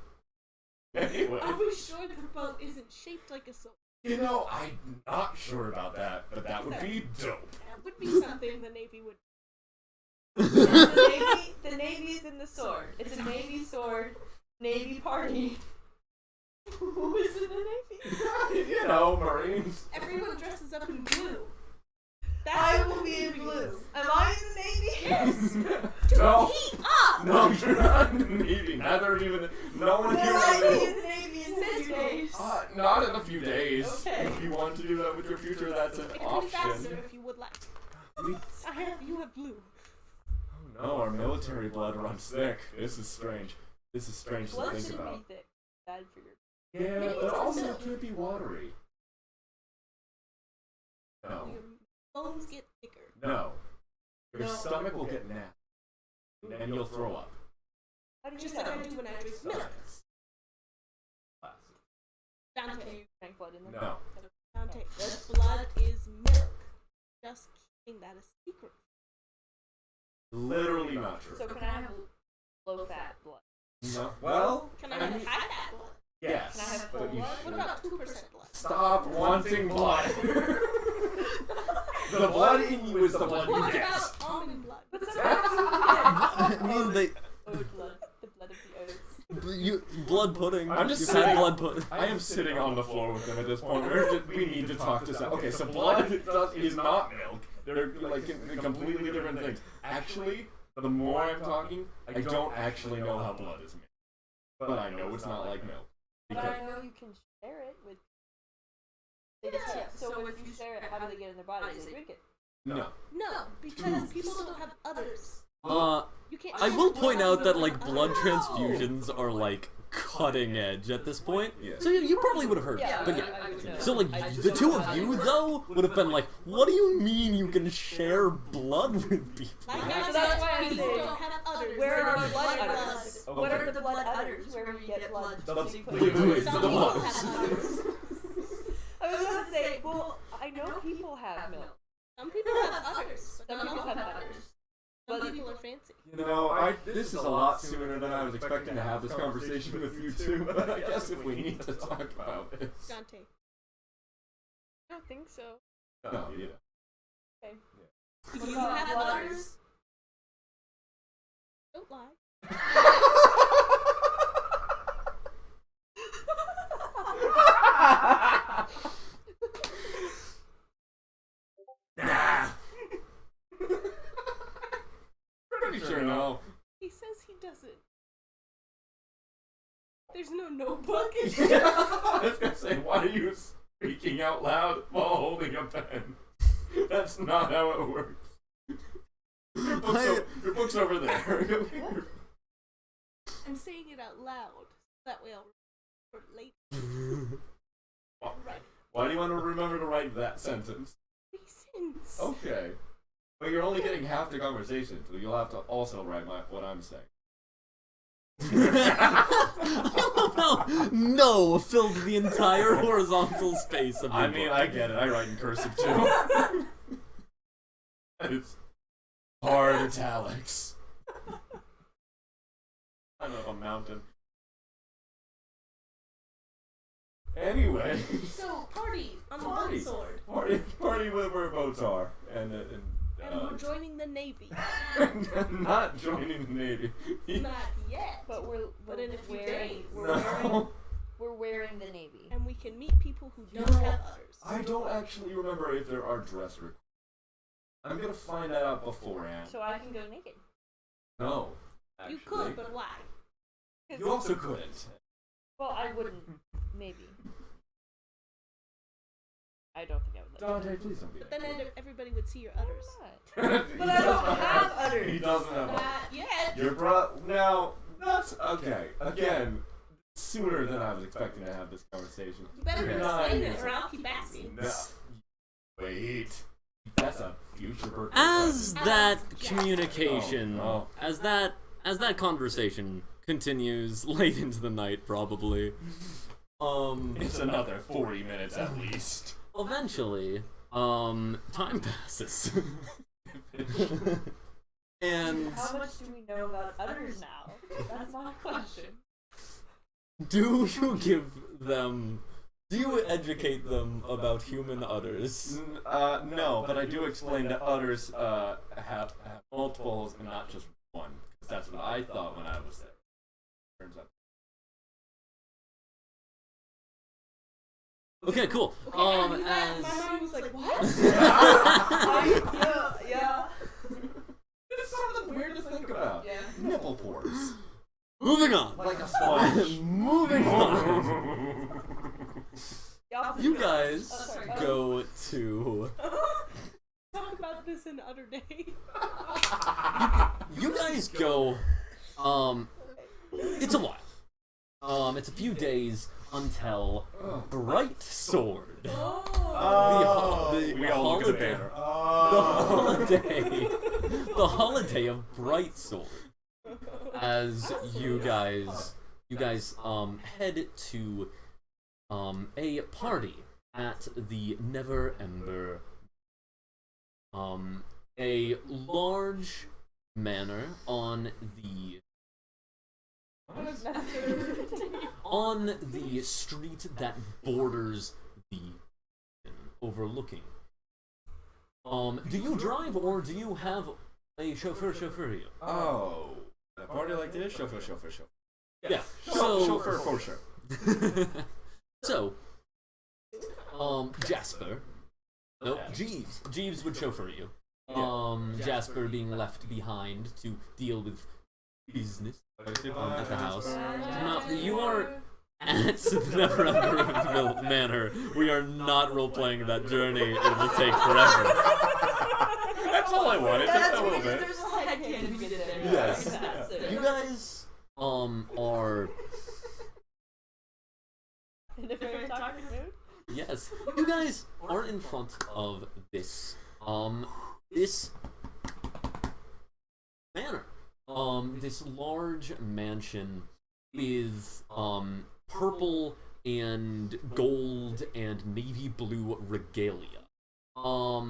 Anyway, Are we sure the boat isn't shaped like a sword? you know, I'm not sure about that, but that would be dope. That would be something the Navy would. The Navy is in the sword. It's a Navy sword, Navy party. Who is in the Navy? You know, Marines. Everyone dresses up in blue. I will be in blue. Am I in the Navy? Yes. No. Heat up. No, you're not in the Navy. Neither even. No one Will here I is. be in the Navy in 6 days? Not in a few days. Okay. If you want to do that with your future, that's an It can be faster option. if you would like. You have blue. No, our military blood runs thick. This is strange. This is strange Blood to think shouldn't about. be thick. Bad for your. Yeah, Maybe but it's also milk. it can't be watery. No. Your bones get thicker. No. Your No. stomach will get nasty. And you'll throw up. How do you Just know? like I do when I drink milk. Science. Dante. Drank blood in them? No. Dante. The blood is milk. Just keeping that a secret. Literally not true. So can I have low fat blood? No. Well, Can I I have mean, high fat blood? yes. Can I have but full you blood? What should. about 2% blood? Stop wanting blood. The blood in you is the blood you What get. about almond blood? But I mean, they Oat blood. The blood of the oats. blood pudding. I'm just You've saying- had blood pudding. I am sitting on the floor with them at this point. We need to talk this out. Okay, so blood is not milk. They're like completely different things. Actually, the more I'm talking, I don't actually know how blood is made. But I know it's not like milk. But I know you can share it with. They just can't. So if you share it, how do they get in their bodies? They drink it. No. No, because people don't have others. You can't. I will point out that like blood transfusions are like cutting edge at this point. Yeah. So you probably would have heard Yeah, that. But I yeah. would know. So like I just the don't two know of how you it though would have been like, what do you mean you can share blood with people? Like So I that's said, why I people say, don't have others. Where They are have blood blood. udders? Okay. What are the blood udders? Where we get blood? The sequence? blood. Some The people blood. have others. I was gonna say, well, I know people have milk. Some people have udders. Some people have udders. Some But people are fancy. You know, this is a lot sooner than I was expecting to have this conversation with you two, but I guess if we need to talk about this. Dante. I don't think so. No, yeah. Okay. Do What you about have udders? udders? Don't lie. Nah. Pretty sure no. He says he doesn't. There's no notebook. I was gonna say, why are you speaking out loud while holding a pen? That's not how it works. Your book's over there. I'm saying it out loud. That way I'll remember later. Right. Why do you want to remember to write that sentence? Reasons. Okay. But you're only getting half the conversation, so you'll have to also write what I'm saying. No, filled the entire horizontal space of your I mean, book. I get it. I write in cursive too. It's hard italics. I know, a mountain. Anyway. So, party on the boat sword. Party where boats are. And we're joining the Navy. not joining the Navy. Not yet. But But in a few wearing, days. we're wearing the Navy. And we can meet people who don't have udders. I don't actually remember if there are dress requirements. I'm gonna find that out beforehand. So I can go naked. No. You Actually. could, but why? You also couldn't. Well, I wouldn't. Maybe. I don't think I would. Dante, please don't be But then everybody would see your udders. But But I don't have udders. He doesn't have Not yet. Your now, that's okay. Again, sooner than I was expecting to have this conversation. You better You're explain not- it or I'll keep asking. No. Wait. That's a future birthday As present. that Yes. communication, Oh. as that conversation continues late into the night, probably. It's another 40 minutes at least. Eventually, time passes. And How much do we know about udders now? That's my question. do you educate them about human udders? No, but I do explain that udders have multiples and not just one. 'Cause that's what I thought when I was there. Turns out. Okay, cool. Okay, I knew that. As My mind was like, what? Yeah. It's something weird to think about. Yeah. Nipple pores. moving on. Like a sponge. Moving on. You guys sorry. go to. Talk about this in Udder Day. You guys go. It's a while. It's a few days until Bright Sword. Oh, we all look at the holiday. banner. The holiday of Bright Sword. As you guys head to a party at the Never Ember, a large manor on the street that borders the overlooking. Do you drive or do you have a chauffeur you? Oh, a party like this? Chauffeur. Yeah. So Chauffeur for sure. So, Jasper. Nope, Jeeves would chauffeur you. Jasper being left behind to deal with business at the house. No, you are at the Never Ember Manor. We are not role-playing that journey. It will take forever. That's all I wanted. Just a little bit. There's a headcanon bit there. Yes. That's it. You guys, are... In a very talking mood. Yes. You guys are in front of this this manor. This large mansion with purple and gold and navy blue regalia. Well,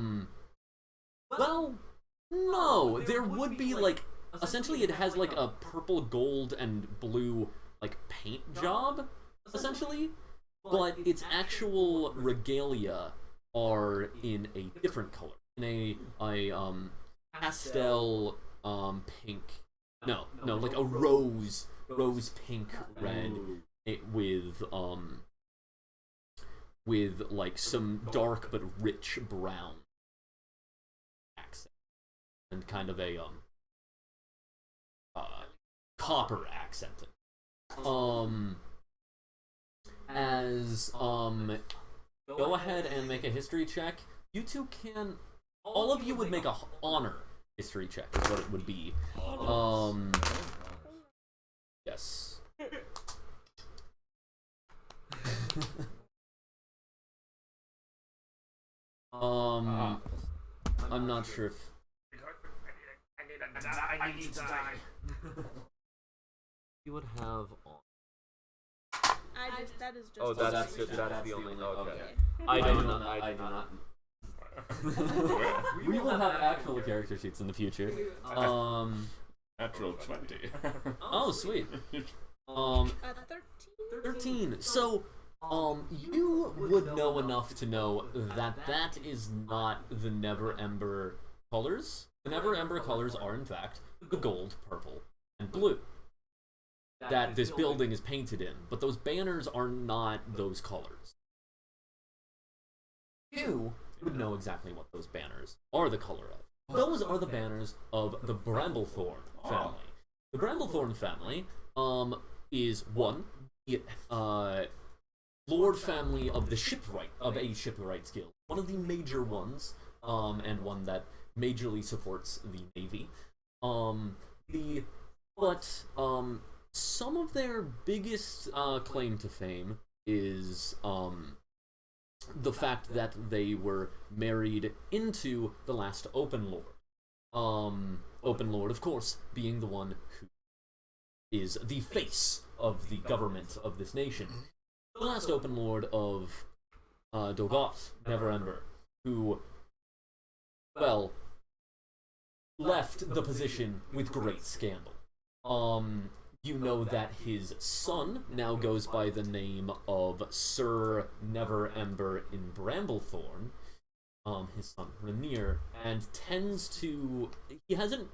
no, there would be like essentially it has like a purple, gold, and blue like paint job essentially, but its actual regalia are in a different color, in a pastel pink. No, like a rose pink red with like some dark but rich brown accent and kind of a copper accent. Go ahead and make a history check. You two can, all of you would make a honor history check is what it would be. Yes. I'm not sure if I need to die. you would have on. That is just. Oh, that's the the only. Okay. I do not. We will have actual character sheets in the future. Natural 20. Oh, sweet. 13. So, you would know enough to know that that is not the Never Ember colors. The Never Ember colors are, in fact, the gold, purple, and blue that this building is painted in, but those banners are not those colors. You would know exactly what those banners are the color of. Those are the banners of the Bramblethorn family. The Bramblethorn family is one, Lord family of the shipwright, of a shipwright's guild. One of the major ones, and one that majorly supports the Navy. Some of their biggest claim to fame is the fact that they were married into the last Open Lord. Open Lord, of course, being the one who is the face of the government of this nation. The last Open Lord of Dogot, Never Ember, who, well, left the position with great scandal. You know that his son now goes by the name of Sir Never Ember in Bramblethorn, his son Rainier, and tends to... He hasn't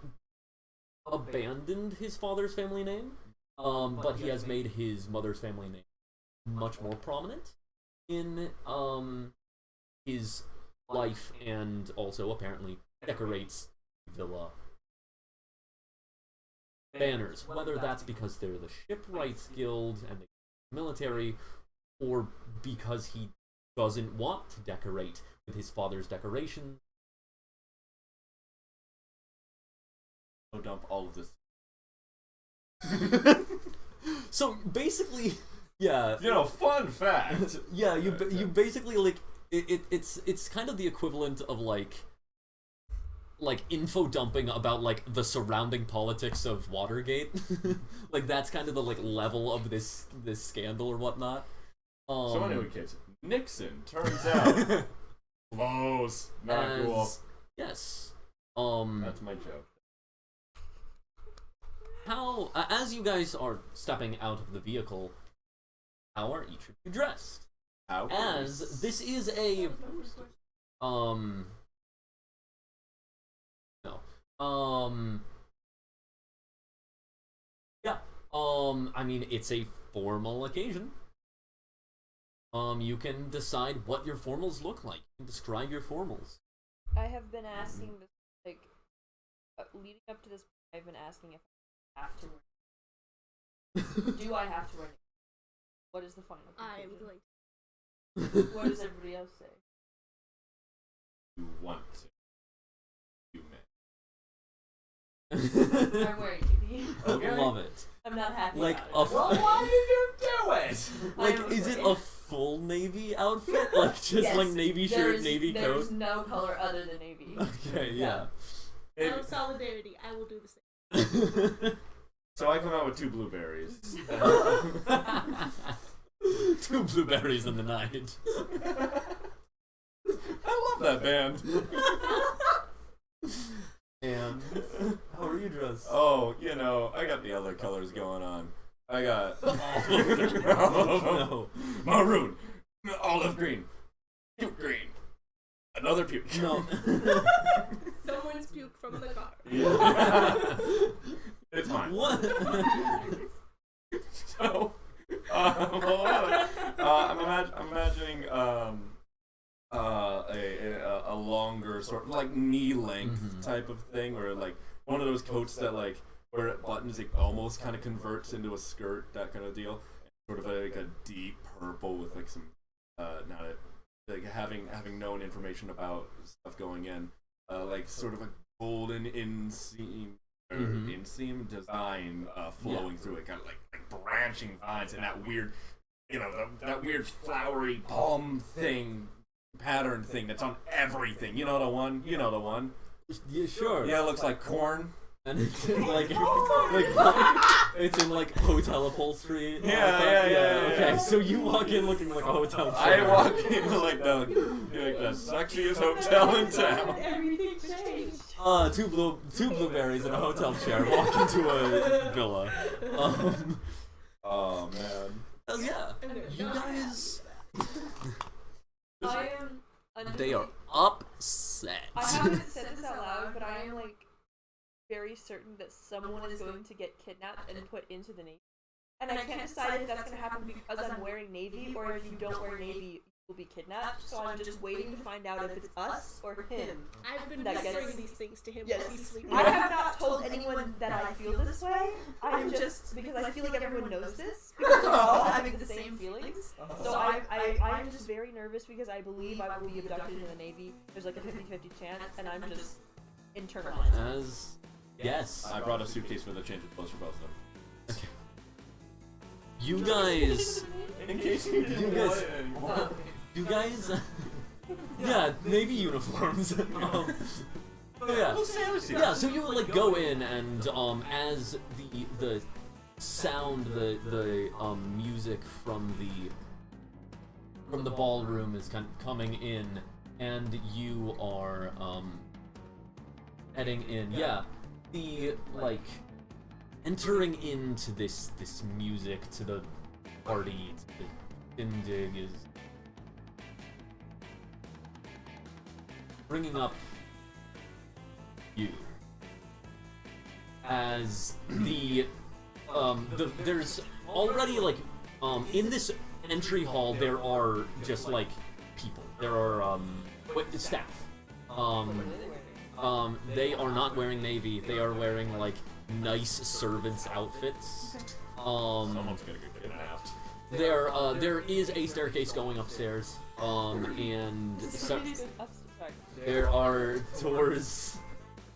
abandoned his father's family name, but he has made his mother's family name much more prominent in his life, and also apparently decorates Villa banners, whether that's because they're the Shipwrights Guild and the military, or because he doesn't want to decorate with his father's decorations. I'll dump all of this. So basically, yeah. You know, fun fact. Yeah, you basically like it's kind of the equivalent of like info dumping about like the surrounding politics of Watergate. Like that's kind of the like level of this scandal or whatnot. So anyway, kids, Nixon turns out close, not cool. Yes. That's my joke. How as you guys are stepping out of the vehicle, how are each of you dressed? As this is a I mean, it's a formal occasion. You can decide what your formals look like. You can describe your formals. I have been asking this, like, leading up to this, I've been asking if I have to wear. Do I have to wear? What is the final I am conclusion? going to. What does everybody else say? You want to. You may. I'm wearing navy. Okay. Love it. I'm not happy Like about it. Well, why did you do it? Like, is it a full navy outfit? Like, just Yes, like navy shirt, navy coat? There's no color other than navy. Okay, yeah. Out of solidarity, I will do the same. So I come out with 2 blueberries. 2 blueberries in the night. I love that band. And how are you dressed? Oh, you know, I got the other colors going on. I got all No. maroon, olive green, puke green, another puke. No. Someone's puke from the car. Yeah. It's mine. What? So, I'm imagining a longer sort of like knee length type of thing, where like one of those coats that like where it buttons, it almost kind of converts into a skirt, that kind of deal. Sort of like a deep purple with like some not a, like having known information about stuff going in, like sort of a golden inseam. Inseam design flowing through it, kind of like branching vines and that weird, you know, that weird flowery palm thing, pattern thing that's on everything. You know the one. You know the one. Yeah, sure. Yeah, it looks like corn. And it's in like it's in like hotel upholstery. Yeah. Okay, so you walk in looking like a hotel I chair. walk in like the sexiest hotel in town. Everything changed. Two blueberries in a hotel chair walk into a villa. Oh man. Yeah, you guys. I am. They are upset. I haven't said this out loud, but I am like very certain that someone is going to get kidnapped and put into the Navy. And I can't decide if that's going to happen because I'm wearing Navy, or if you don't wear Navy, you'll be kidnapped. So I'm just waiting to find out if it's us or him. I've been That whispering gets- these things to him Yes. while he's sleeping. I have not told anyone that I feel this way. I'm just because I feel like everyone knows this because we're all having the same feelings. So I'm just very nervous because I believe I will be abducted in the Navy. There's like a 50-50 chance, and I'm just internalized. As yes, I brought a suitcase with a change of clothes for both of them. you guys. In case you didn't guys- want it. You guys. Yeah, Navy uniforms. Yeah. Yeah, so you would like go in and as the sound, the music from the ballroom is kind of coming in, and you are heading in. Yeah, the like entering into this music to the party, to the shindig is bringing up you as there's already like in this entry hall there are just like people. There are staff. They are not wearing Navy. They are wearing like nice servants outfits. Someone's gonna get kidnapped. There is a staircase going upstairs. And so, there are doors.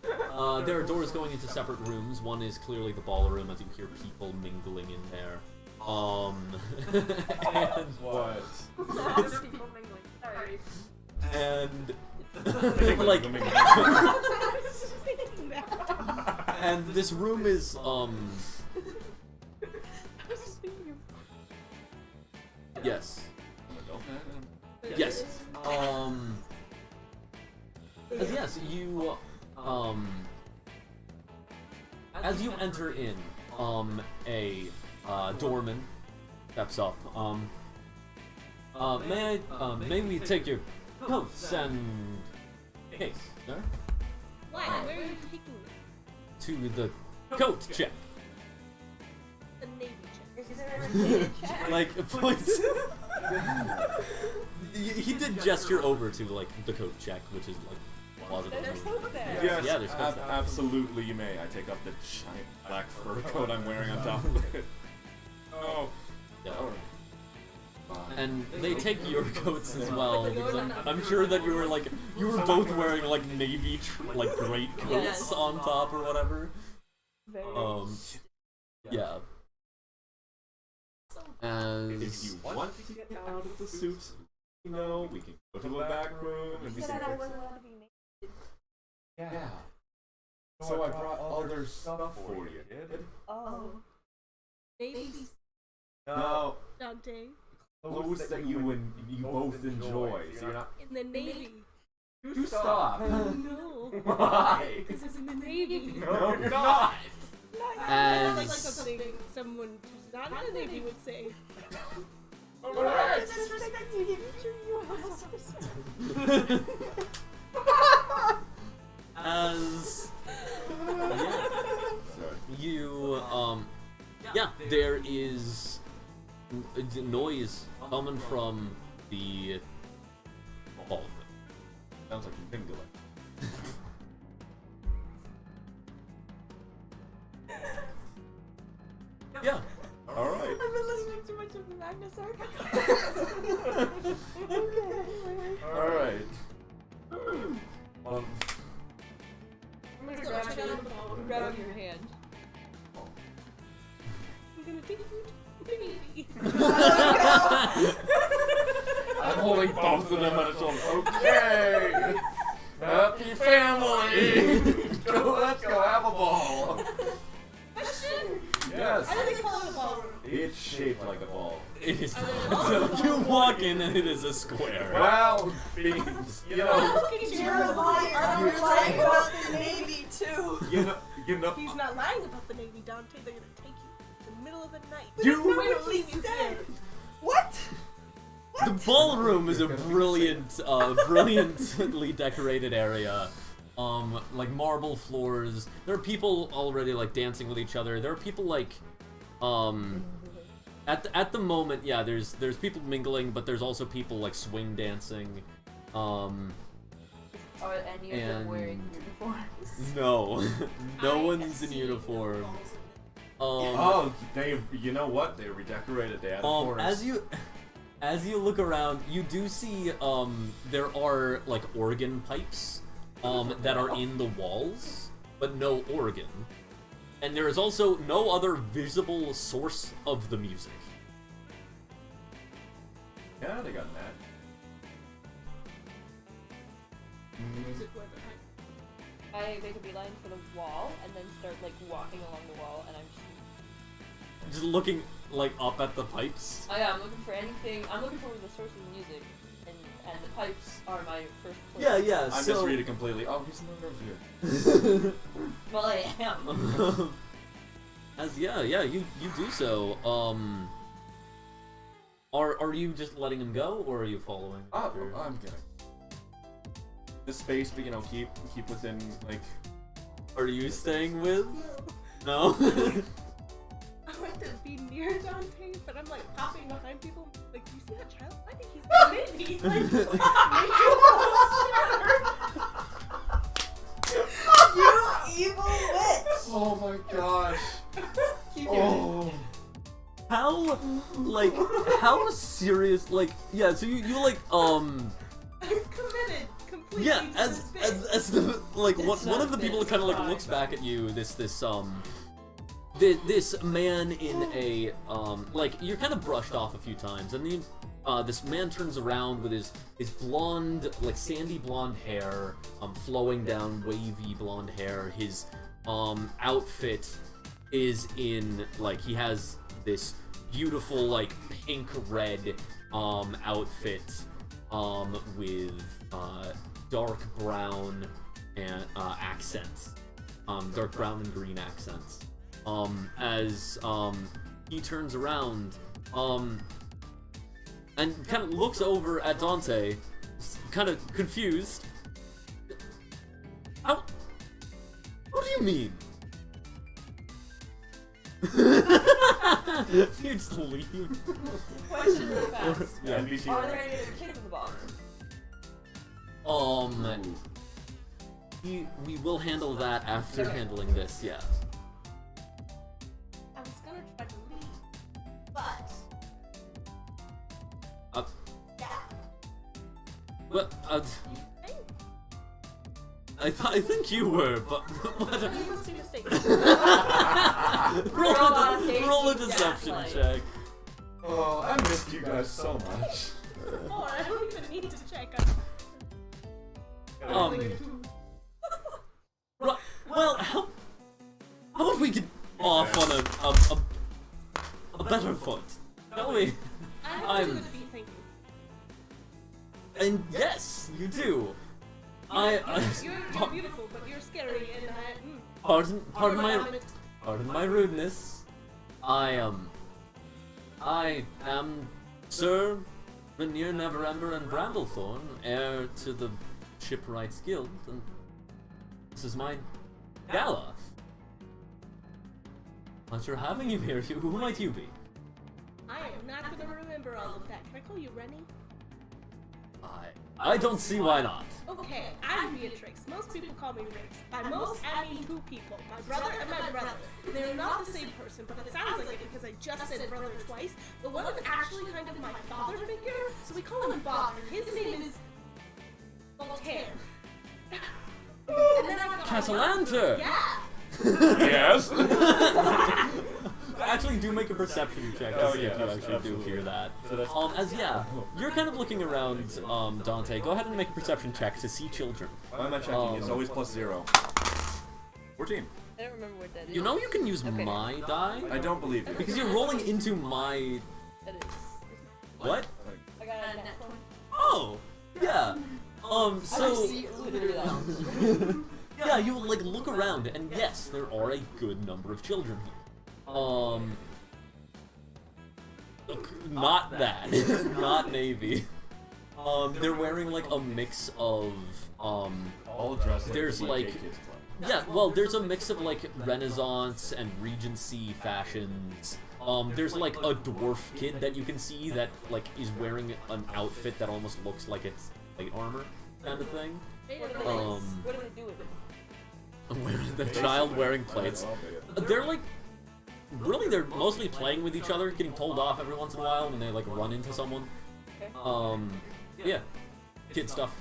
There are doors going into separate rooms. One is clearly the ballroom, as you hear people mingling in there. And What? Sorry. and like, and this room is yes. Yes. Yes, you as you enter in, a doorman steps up. May we take your coats and case, sir? Why? Where are you taking me? To the coat check. The Navy check. Is there a data check? Like points. He did gesture over to like the coat check, which is like plausible. There's coat there. Yes, Yeah, there's coats there. absolutely you may. I take off the giant black fur coat I'm wearing on top of it. Oh. Yeah. Oh. And they take your coats as well, because I'm sure that you were both wearing like navy like great coats Yes. on top or whatever. Very Yeah. If As you want to get out of the suit, you know, we can go to a back room and we You said can I fix wasn't it. allowed to be naked. Yeah. So I brought other stuff for you, kid. Oh. Navy No, Dante. clothes that you both enjoy. So you're not. In the Navy. You stop. No. Why? Because it's in the Navy. No, you're not. That's like As something someone who's not in the Navy would say. Alright. as Sorry. you yeah, there is noise coming from the hall. Sounds like you've been going. Yeah. Alright. I've been listening too much of the Magnus Archive. Alright. I'm gonna grab you on the ball. Grab your hand. I'm gonna take you to the Navy. I'm holding both of them on its own. Okay! Happy family! Let's go have a ball! Question? Yes! Why do they call it a ball? It's shaped like a ball. It is not. You walk in and it is a square. Well, beans. You know, You're a liar. You're lying about the Navy too. you know. He's not lying about the Navy, Dante. They're gonna take you in the middle of the night. You- Wait What till he you said. there. What? The ballroom is a brilliant, brilliantly decorated area. Like marble floors. There are people already like dancing with each other. There are people like, at the moment, yeah. There's people mingling, but there's also people like swing dancing. Are any of them wearing And- uniforms? No, no I one's have in seen uniform. balls in Oh, you know what? They redecorated. They added corners. As you look around, you do see there are like organ pipes that are in the walls, but no organ. And there is also no other visible source of the music. Yeah, they got that. the music where the I make a beeline for the wall and then start like walking along the wall, and I'm Just looking like up at the pipes. I'm looking for anything. I'm looking for the source of the music, and the pipes are my first place. Yeah. I'm so just reading completely. Oh, he's not over here. Well, I am. you do so. Are you just letting him go, or are you following? Oh, after? I'm kidding. The space, but keep within like. Are you staying with? No. I like to be near Dante, but I'm like popping behind people. Like, you see that child? I think he's the Navy. Like, You evil witch. Oh my gosh. Oh. How serious? Like, yeah. So you like I'm committed completely. Yeah, to as this bit. as the like It's one not of the people fit, kind of like it's looks fine. back at you. This man in a like you're kind of brushed off a few times, and then this man turns around with his blonde, like sandy blonde hair, flowing down, wavy blonde hair. His outfit is in like he has this beautiful like pink red outfit with dark brown and accents, dark brown and green accents. As he turns around and kind of looks over at Dante, kind of confused. What do you mean? You just leave. Question really fast. Yeah. NBC. Are there any other kids in the ballroom? We will handle that after Okay. handling this. Yeah. I was gonna try to leave, but yeah. But I think you were, but You must be mistaken. roll on stage, a yeah, deception like- check. Oh, I missed you guys so much. Or I don't even need to check. Well, how about we get off on a better foot, shall we? I'm I'm- too good to be thank you. And yes, you do. You're beautiful, but you're scary, and pardon my rudeness. I am Sir Rainier Neverember and Bramblethorn, heir to the Shipwrights Guild, and this is my gala. Pleasure having you here. Who might you be? I am not gonna remember all of that. Can I call you Rennie? I don't see why not. Okay, I'm Beatrix. Most people call me Rix. By most, I mean two people. My brother and my brother. They're not the same person, but it sounds like it because I just said brother twice. But one is actually kind of my father figure, so we call him Bob, and his name is Voltaire. And then I've got Cassalanter! Yeah! Yes. Actually, do make a perception check to see if you actually do hear that. You're kind of looking around, Dante. Go ahead and make a perception check to see children. Why am I checking? It's always +0. 14. I don't remember what that is. You know you can use my die? I don't believe you. Because you're rolling into my... That is. What? I got a net 20. Oh! Yeah. So... Yeah, you like look around, and yes, there are a good number of children here. Not that. Not Navy. They're wearing like a mix of, all dressed there's like like, the Kids Club. yeah, well, there's a mix of like Renaissance and Regency fashions. There's like a dwarf kid that you can see that like is wearing an outfit that almost looks like it's plate armor kind of thing. What do they do with it? The child wearing plates. They're like, really, they're mostly playing with each other, getting told off every once in a while when they like run into someone. Yeah, kid stuff.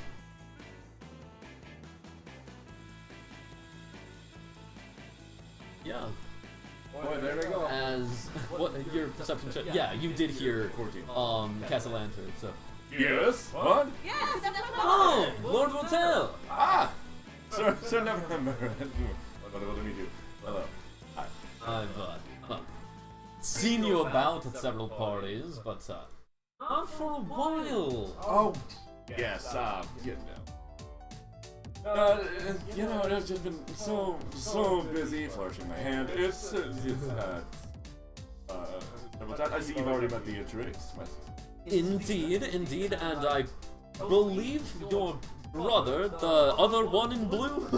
Yeah. Boy, there we go. As what your perception check? Yeah, you did hear 14. Cassalanter. So. Yes. What? Yes, that's my Oh, Lord Voltaire. Ah. Sir, never remember. What do we do? Hello. Hi. I've seen you about at several parties, but not for a while. Oh. Yes. You know, I've just been so busy flourishing my hand. I see you've already met Beatrix. Indeed, and I believe your brother, the other one in blue.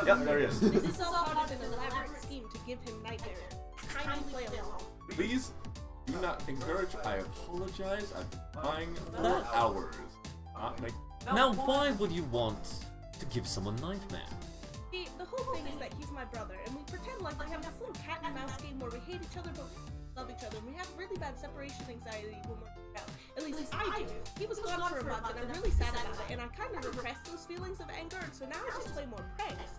Yep, there he is. This is all part of an elaborate scheme to give him nightmares. Kindly play along. Please do not encourage. I apologize. I've been trying for hours. Now, why would you want to give someone nightmare? See, the whole thing is that he's my brother, and we pretend like we have this little cat and mouse game where we hate each other, but we love each other, and we have really bad separation anxiety when we're out. At least I do. He was gone for a month, and I'm really sad about it, and I kind of repressed those feelings of anger, and so now I just play more pranks.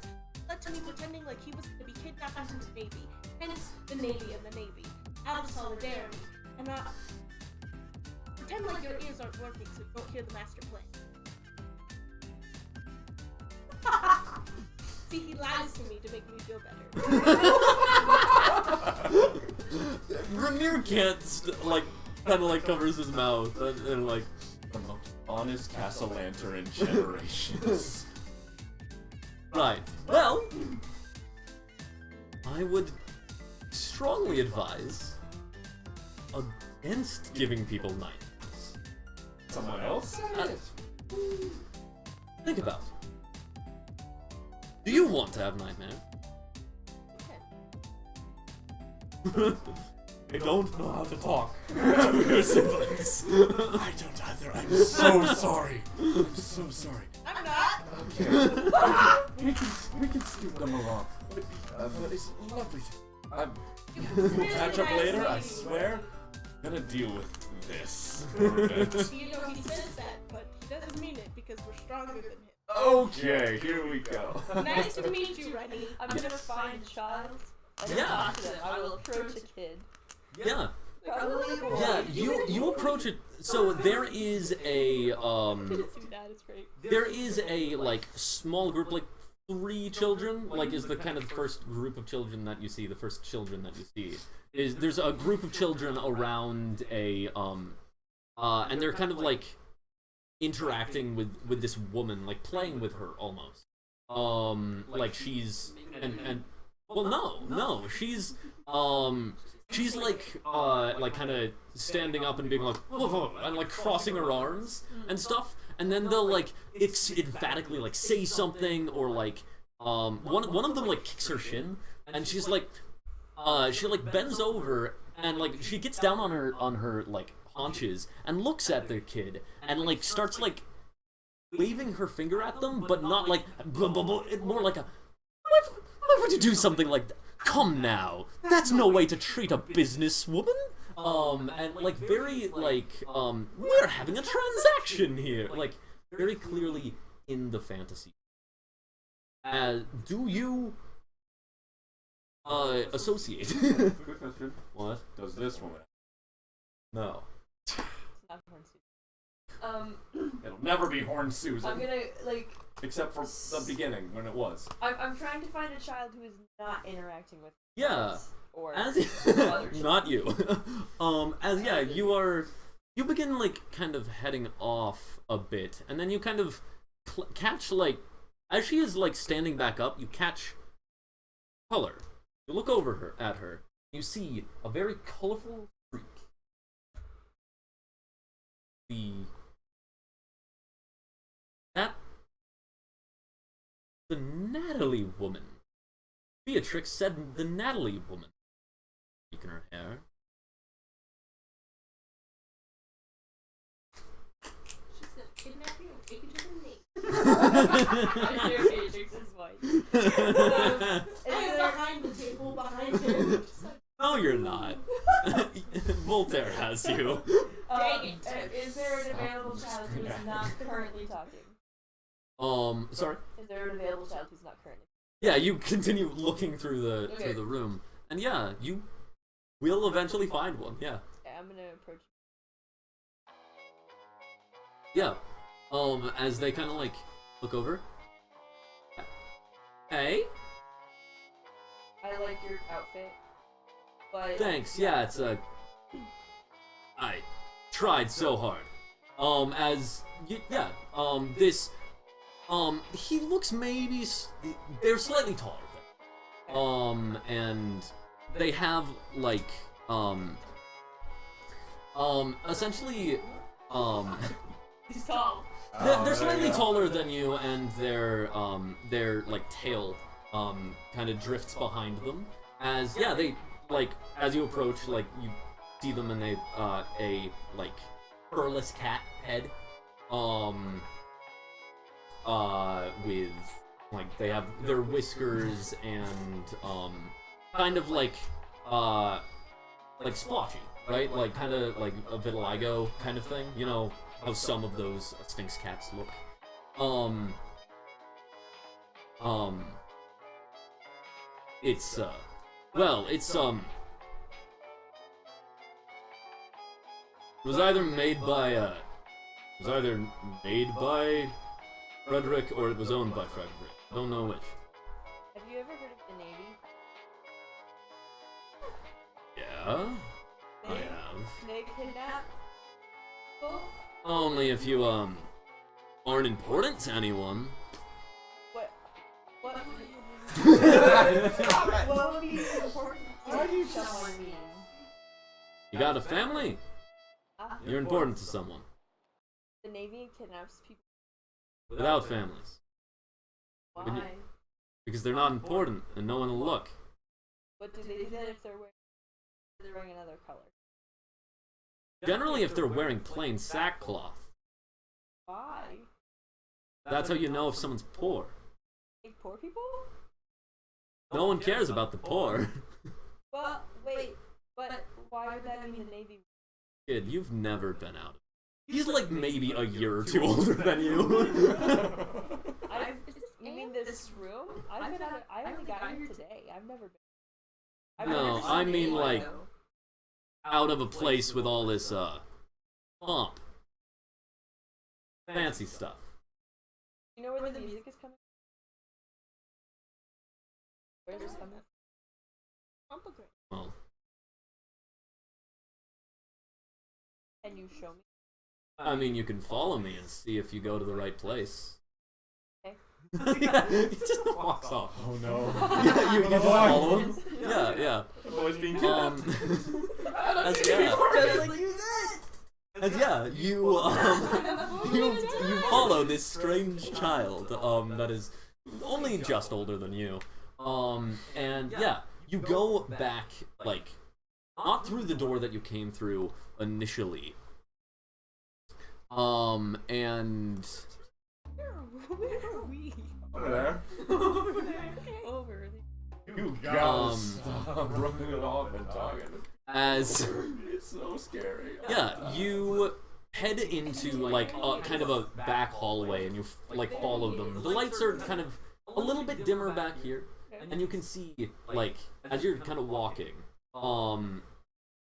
Led to me pretending like he was going to be kidnapped into the Navy, hence the Navy and the Navy, out of solidarity, and pretend like your ears aren't working so you don't hear the master play. See, he lies to me to make me feel better. Rainier can't, kind of covers his mouth and like... The most honest Cassalanter in generations. Right. Well, I would strongly advise against giving people nightmares. Someone else said it. Think about it. Do you want to have nightmares? I don't know how to talk to your siblings. I don't either. I'm so sorry. I'm so sorry. I'm not. Okay. we can scoot them along. But it's lovely. We'll catch up later, I swear. I'm gonna deal with this. You know, he says that, but he doesn't mean it because we're stronger than him. Okay, here we go. Nice to meet you, Rennie. I'm gonna find a child. And Yeah. talk to them. I will approach a kid. Yeah. Probably a boy. Yeah, you approach it. So there is a It's too bad, it's great. there is a small group, 3 children, is the kind of first group of children that you see, the first children that you see. There's a group of children around a and they're kind of interacting with this woman, like playing with her almost. Like she's and well, no, she's like kind of standing up and being like, whoa, and like crossing her arms and stuff, and then they'll like emphatically like say something, or like one of them like kicks her shin, and she's like she like bends over and like she gets down on her like haunches and looks at the kid and like starts like waving her finger at them, but not like more like a why would you do something like that? Come now, that's no way to treat a businesswoman. And like very like we're having a transaction here, like very clearly in the fantasy. Do you associate? Quick question. What? Does this woman? No. It's not horn suit. It'll never be Horn Susan. I'm gonna like. Except for the beginning when it was. I'm trying to find a child who is not interacting with. Yeah. us Or As other not you. As yeah, you begin like kind of heading off a bit, and then you kind of catch like as she is like standing back up, you catch color. You look over at her. You see a very colorful freak. The Natalie woman. Beatrix said the Natalie woman. Shaking her hair. She's gonna kidnap you and take you to the lake. I hear Beatrix's voice. I am behind the table, behind him. Just like, No, you're not. Voltaire has you. Dang it. Is there an available child who is not currently talking? Sorry. Is there an available child who's not currently? Yeah, you continue looking through the room, and yeah, you will eventually find one. Yeah. I'm gonna approach. Yeah. As they kind of like look over. Hey. I like your outfit, but Thanks. Yeah, it's I tried so hard. This. He looks maybe they're slightly taller than. And they have like essentially he's tall. they're slightly taller than you, and their like tail kind of drifts behind them as they like as you approach, like you see them, and they a like furless cat head with like they have their whiskers and kind of like splotchy, right? Like kind of like a vitiligo kind of thing. You know how some of those Sphinx cats look. It's it was either made by Frederick, or it was owned by Frederick. Don't know which. Have you ever heard of the Navy? Yeah, I have. They kidnap people? Only if you aren't important to anyone. What? What? Stop What would be important to someone mean? You got a family? You're important to someone. The Navy kidnaps people. Without families. Why? Because they're not important, and no one will look. But do they do that if they're wearing another color? Generally, if they're wearing plain sackcloth. Why? That's how you know if someone's poor. Like poor people? No one cares about the poor. Well, wait, but why would that mean the Navy? Kid, you've never been out. He's like maybe a year or two older than you. You mean this room? I only got here today. I've never been. No, I mean like out of a place with all this pomp, fancy stuff. You know where the music is coming? Where's this coming? Pomegranate. Well, Can you show me? I mean, you can follow me and see if you go to the right place. Okay. Yeah, he just walks off. Oh no. Yeah, you just follow him. Yeah. The boy's being kidnapped. As you you follow this strange child that is only just older than you. And yeah, you go back, like, not through the door that you came through initially. And Where are we? Over there. Over. You gotta stop rubbing it off and talking. as It's so scary. yeah, you head into like a kind of a back hallway, and you like follow them. The lights are kind of a little bit dimmer back here, and you can see like as you're kind of walking,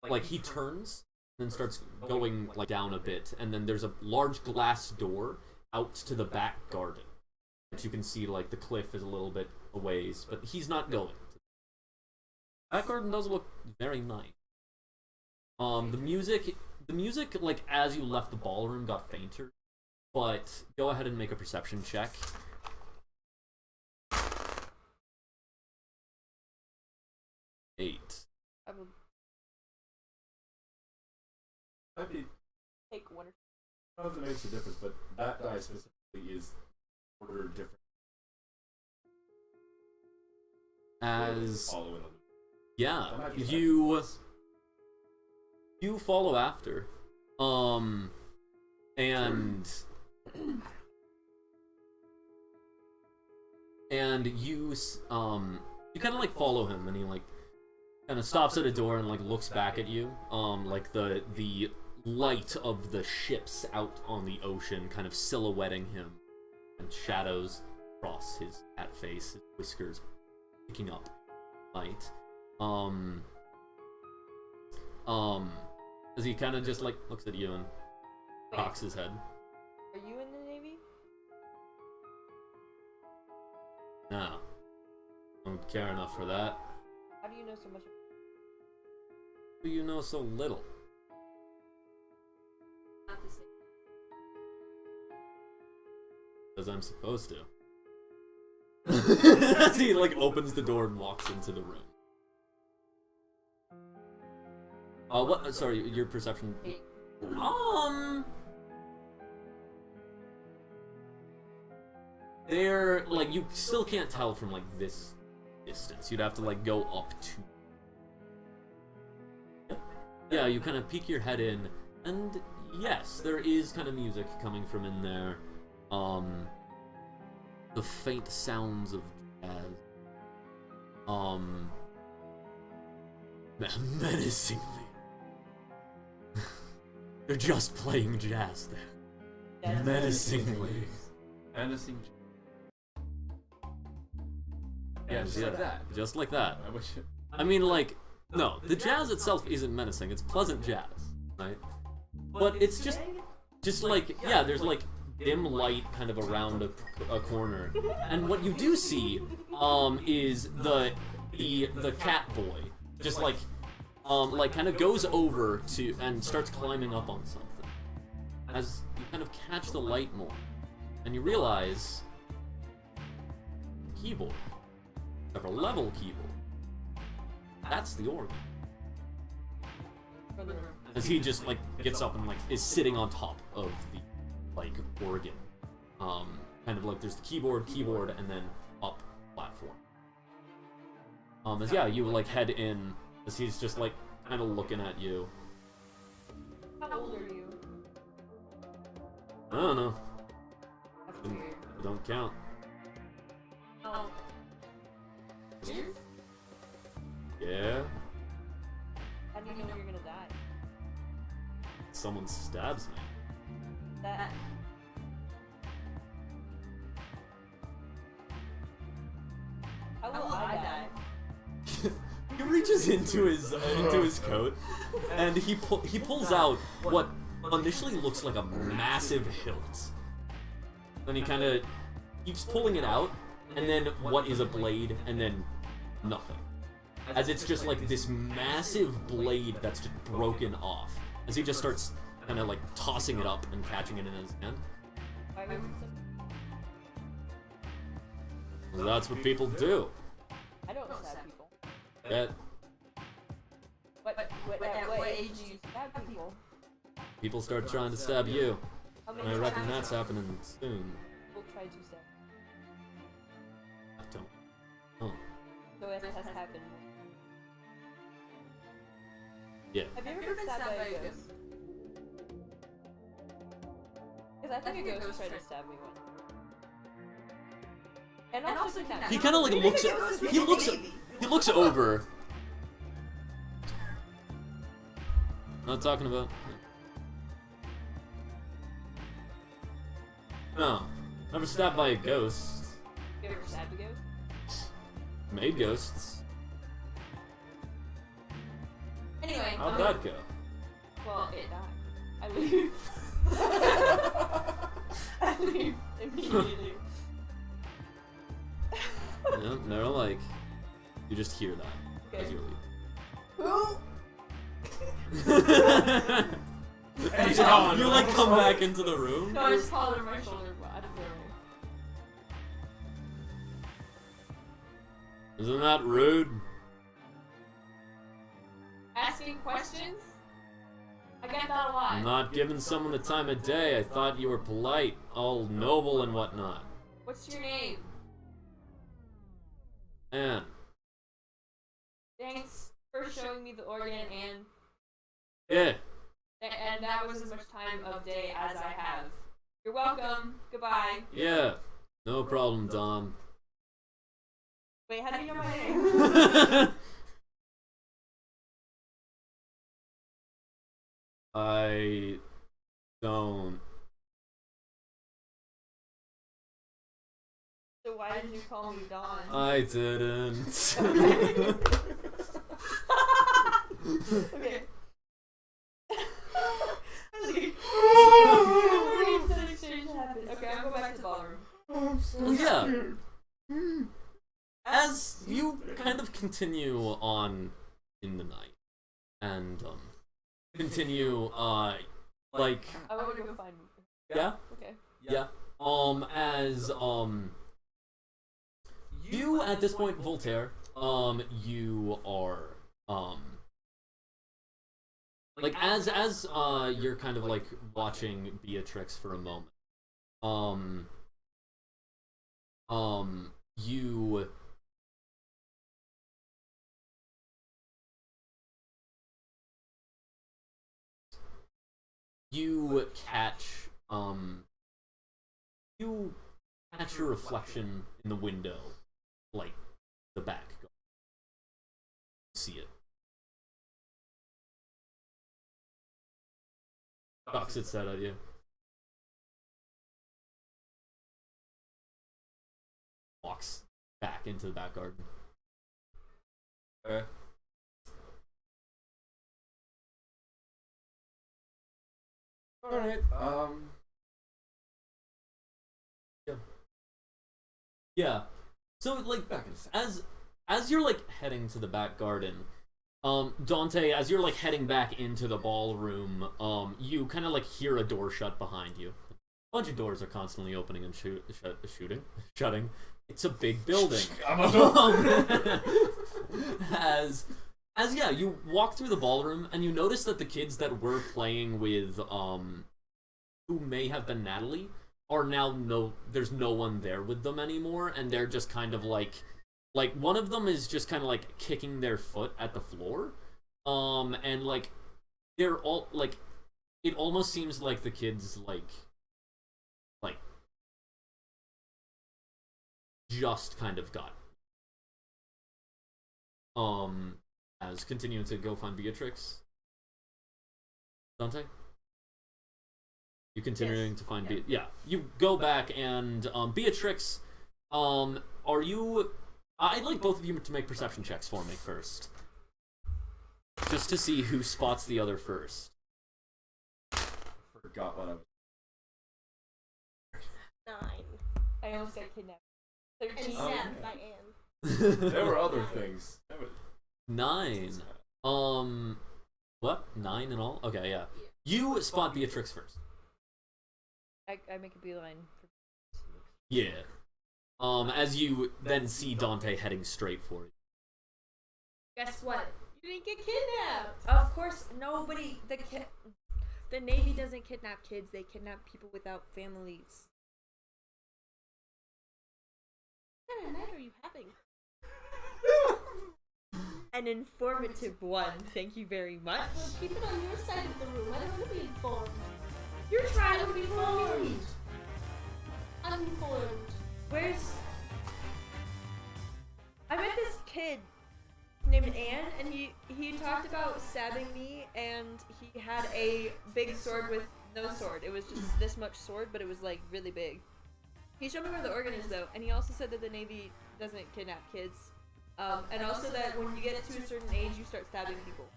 like he turns and then starts going like down a bit, and then there's a large glass door out to the back garden. But you can see like the cliff is a little bit a ways, but he's not going. That garden does look very nice. The music like as you left the ballroom got fainter, but go ahead and make a perception check. Eight. I would Might be, take one or I don't know if it makes a difference, but that die specifically is ordered different. As Following them. yeah, That might be you follow after, and you kind of like follow him, and he like kind of stops at a door and like looks back at you, like the light of the ships out on the ocean kind of silhouetting him, and shadows across his fat face, his whiskers picking up light. As he kind of just like looks at you and cocks his head. Are you in the Navy? No, don't care enough for that. How do you know so much? How do you know so little? Not the same. Because I'm supposed to. As he like opens the door and walks into the room. What? Sorry, your perception. They're like you still can't tell from like this distance. You'd have to like go up to. Yeah, you kind of peek your head in, and yes, there is kind of music coming from in there. The faint sounds of jazz. Menacingly. They're just playing jazz there. That's Menacingly. Menacing. Yeah, just like that. Just like that. I wish it. I mean, like, no, the jazz itself isn't menacing. It's pleasant jazz, right? But it's just like, yeah, there's like dim light kind of around a corner, and what you do see, is the cat boy just like kind of goes over to and starts climbing up on something. As you kind of catch the light more, and you realize keyboard, several level keyboard. That's the organ. from the room. As he just like gets up and like is sitting on top of the like organ. Kind of like there's the keyboard, and then up platform. As yeah, you like head in as he's just like kind of looking at you. How old are you? I don't know. That's weird. Don't count. Oh. Years? Yeah. How do you know you're gonna die? Someone stabs me. That. How will I die? He reaches into his coat, and he pulls out what initially looks like a massive hilt. Then he kind of keeps pulling it out, and then what is a blade, and then nothing. As it's just like this massive blade that's just broken off. As he just starts kind of like tossing it up and catching it in his hand. Why would you- Well, that's what people do. I don't stab people. That At what age do you stab people? people start trying to stab you. How And many I reckon times that's happening soon. people try to stab? I don't. Oh, So it has happened. yeah. Have you ever been stabbed by a ghost? Because I think a ghost tried to stab me once. And also kidnapped He me. kind of like looks. He looks over. Not talking about. No, never stabbed by a ghost. You ever stabbed a ghost? Made ghosts. Anyway. How'd that go? Well, it died. I leave. I leave immediately. Yeah, they're like. You just hear that as Okay. you leave. Who? And he's gone. You like come back into the room. No, I just called over my shoulder, but I don't know. Isn't that rude? Asking questions? I get that a lot. Not giving someone the time of day. I thought you were polite, all noble and whatnot. What's your name? And Thanks for showing me the organ, and yeah, that was as much time of day as I have. You're welcome. Goodbye. yeah, no problem, Dom. Wait, how do you know my name? I don't. So why did you call me Dawn? I didn't. Okay. Okay, I'll go back to the ballroom. Well, yeah. As you kind of continue on in the night, and continue like I want to go find. yeah. Okay. Yeah. As you at this point, Voltaire, you are like as you're kind of like watching Beatrix for a moment. You catch your reflection in the window, like the back. See it. Doc sits that at you. Walks back into the back garden. Okay. Alright, Yeah. So like back in a second. as you're like heading to the back garden, Dante, as you're like heading back into the ballroom, you kind of like hear a door shut behind you. A bunch of doors are constantly opening and shutting. It's a big building. I'm a door. as yeah, you walk through the ballroom and you notice that the kids that were playing with who may have been Natalie are now there's no one there with them anymore, and they're just kind of like one of them is just kind of like kicking their foot at the floor, and like they're all like, it almost seems like the kids like just kind of got as continuing to go find Beatrix. Dante, you continuing to find yeah, you go back and Beatrix, are you, I'd like both of you to make perception checks for me first, just to see who spots the other first. Forgot what I was. 9. I almost got kidnapped. And 13. stabbed by Anne. There were other things. 9. What? 9 in all? Okay, yeah. You spot Beatrix first. I make a beeline. Yeah. As you then see Dante heading straight for you. Guess what? You didn't get kidnapped. Of course, nobody. The Navy doesn't kidnap kids. They kidnap people without families. What kind of night are you having? An informative one. Thank you very much. Well, keep it on your side of the room. I don't want to be informed. You're trying to be informed. Uninformed. Where's? I met this kid named Anne, and he talked about stabbing me, and he had a big sword with no sword. It was just this much sword, but it was like really big. He showed me where the organ is though, and he also said that the Navy doesn't kidnap kids, and also that when you get to a certain age, you start stabbing people.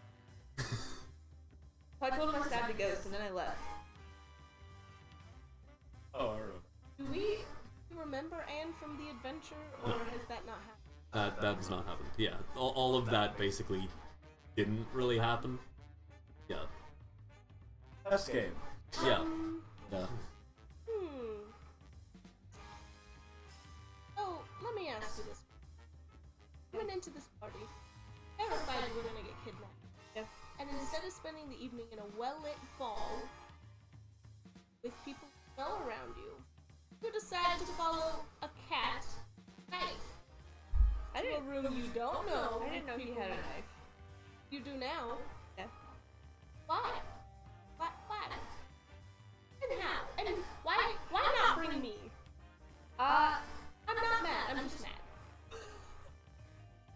So I told him I stabbed a ghost, and then I left. Oh, I remember. Do we remember Anne from the adventure, or has that not happened? That does not happen. Yeah, all of that basically didn't really happen. Yeah. Best game. Yeah. Yeah. Oh, let me ask you this. You went into this party, terrified you were gonna get kidnapped. Yeah. And instead of spending the evening in a well-lit ball with people well around you, you decided to follow a cat knife to a room you don't know. I didn't know he had a knife. You do now. Yeah. Why? Why? And how? And why not bring me? I'm not mad. I'm just mad.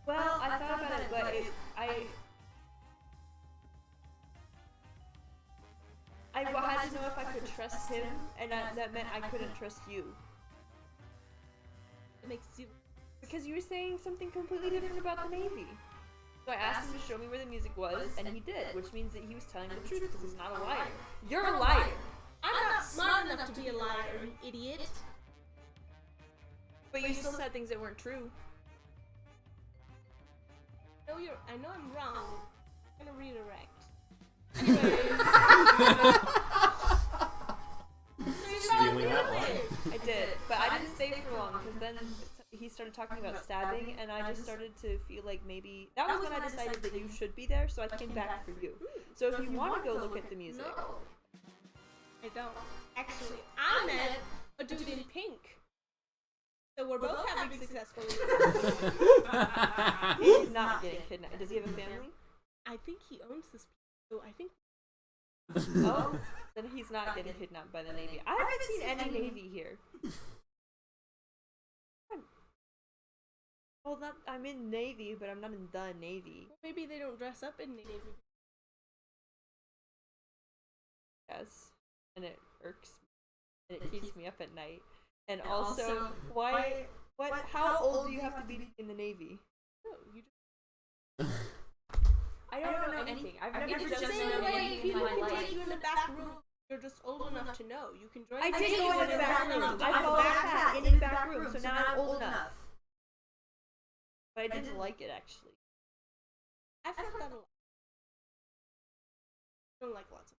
Well, I thought about it, but I had to know if I could trust him, and that meant I couldn't trust you. It makes you. Because you were saying something completely different about the Navy. So I asked him to show me where the music was, and he did, which means that he was telling the truth because he's not a liar. You're a liar! I'm not smart enough to be a liar, you idiot. But you still said things that weren't true. I know I'm wrong. I'm gonna redirect. Stealing that line. I did, but I didn't stay for long because then he started talking about stabbing, and I just started to feel like maybe that was when I decided that you should be there, so I came back for you. So if you want to go look at the music, No. I don't. Actually, I met a dude in pink. So we're both having successful he's not getting kidnapped. Does he have a family? I think he owns this. So I think. Oh, then he's not getting kidnapped by the Navy. I haven't seen any Navy here. Well, I'm in Navy, but I'm not in the Navy. Maybe they don't dress up in navy. Yes, and it irks me, and it keeps me up at night. And also, how old do you have to be in the Navy? No, you just. I don't know anything. I've never It's the done same way anything in people my can life. take you in the back room. You're just old enough to know. You can join. I the did team. go in the back room. I followed Pat in the back room, so now I'm old enough. But I didn't like it, actually. I've heard that a lot. I don't like lots of.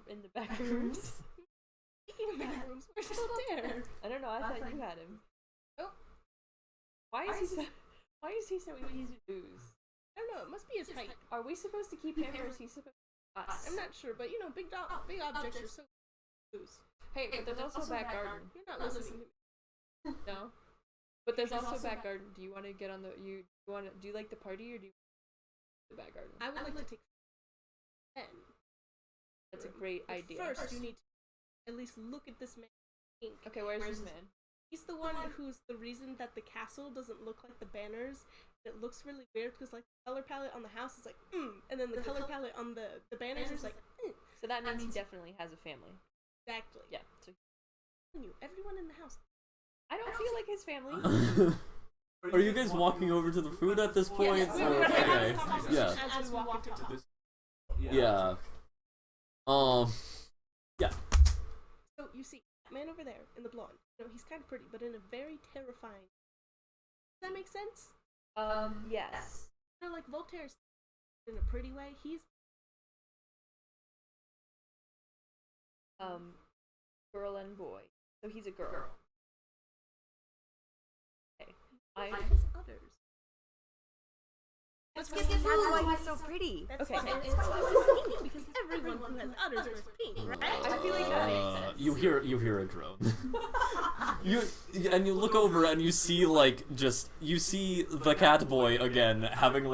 In the back rooms. Speaking of back rooms, we're still there. I don't know. I thought you had him. Oh. Why is he so easy to lose? I don't know. It must be his height. Are we supposed to keep him, or is he supposed to us? I'm not sure, but big objects are so loose. Hey, but there's also a back garden. You're not listening to me. No. But there's also a back garden. Do you want to get on the do you like the party, or do you want the back garden? I would like to take 10. That's a great But idea. First, you need to at least look at this man. Pink. Okay, where's this man? He's the one who's the reason that the castle doesn't look like the banners. It looks really weird because like the color palette on the house is like and then the color palette on the banners is like So that means he definitely has a family. Exactly. Yeah. So everyone in the house. I don't feel like his family. Are you guys walking over to the food at this point? Yes, Or- we're having okay. this conversation Yeah. as we walk into town. Yeah. Yeah. So you see that man over there in the blonde. He's kind of pretty, but in a very terrifying. Does that make sense? Yes. Like Voltaire's. in a pretty way. He's girl and boy. So he's a girl. Okay. his udders. That's Let's get why he's so pretty. That's Okay. why it's pink because everyone who has udders wears pink, right? I feel like that makes sense. You hear a drone. you look over and you see you see the cat boy again having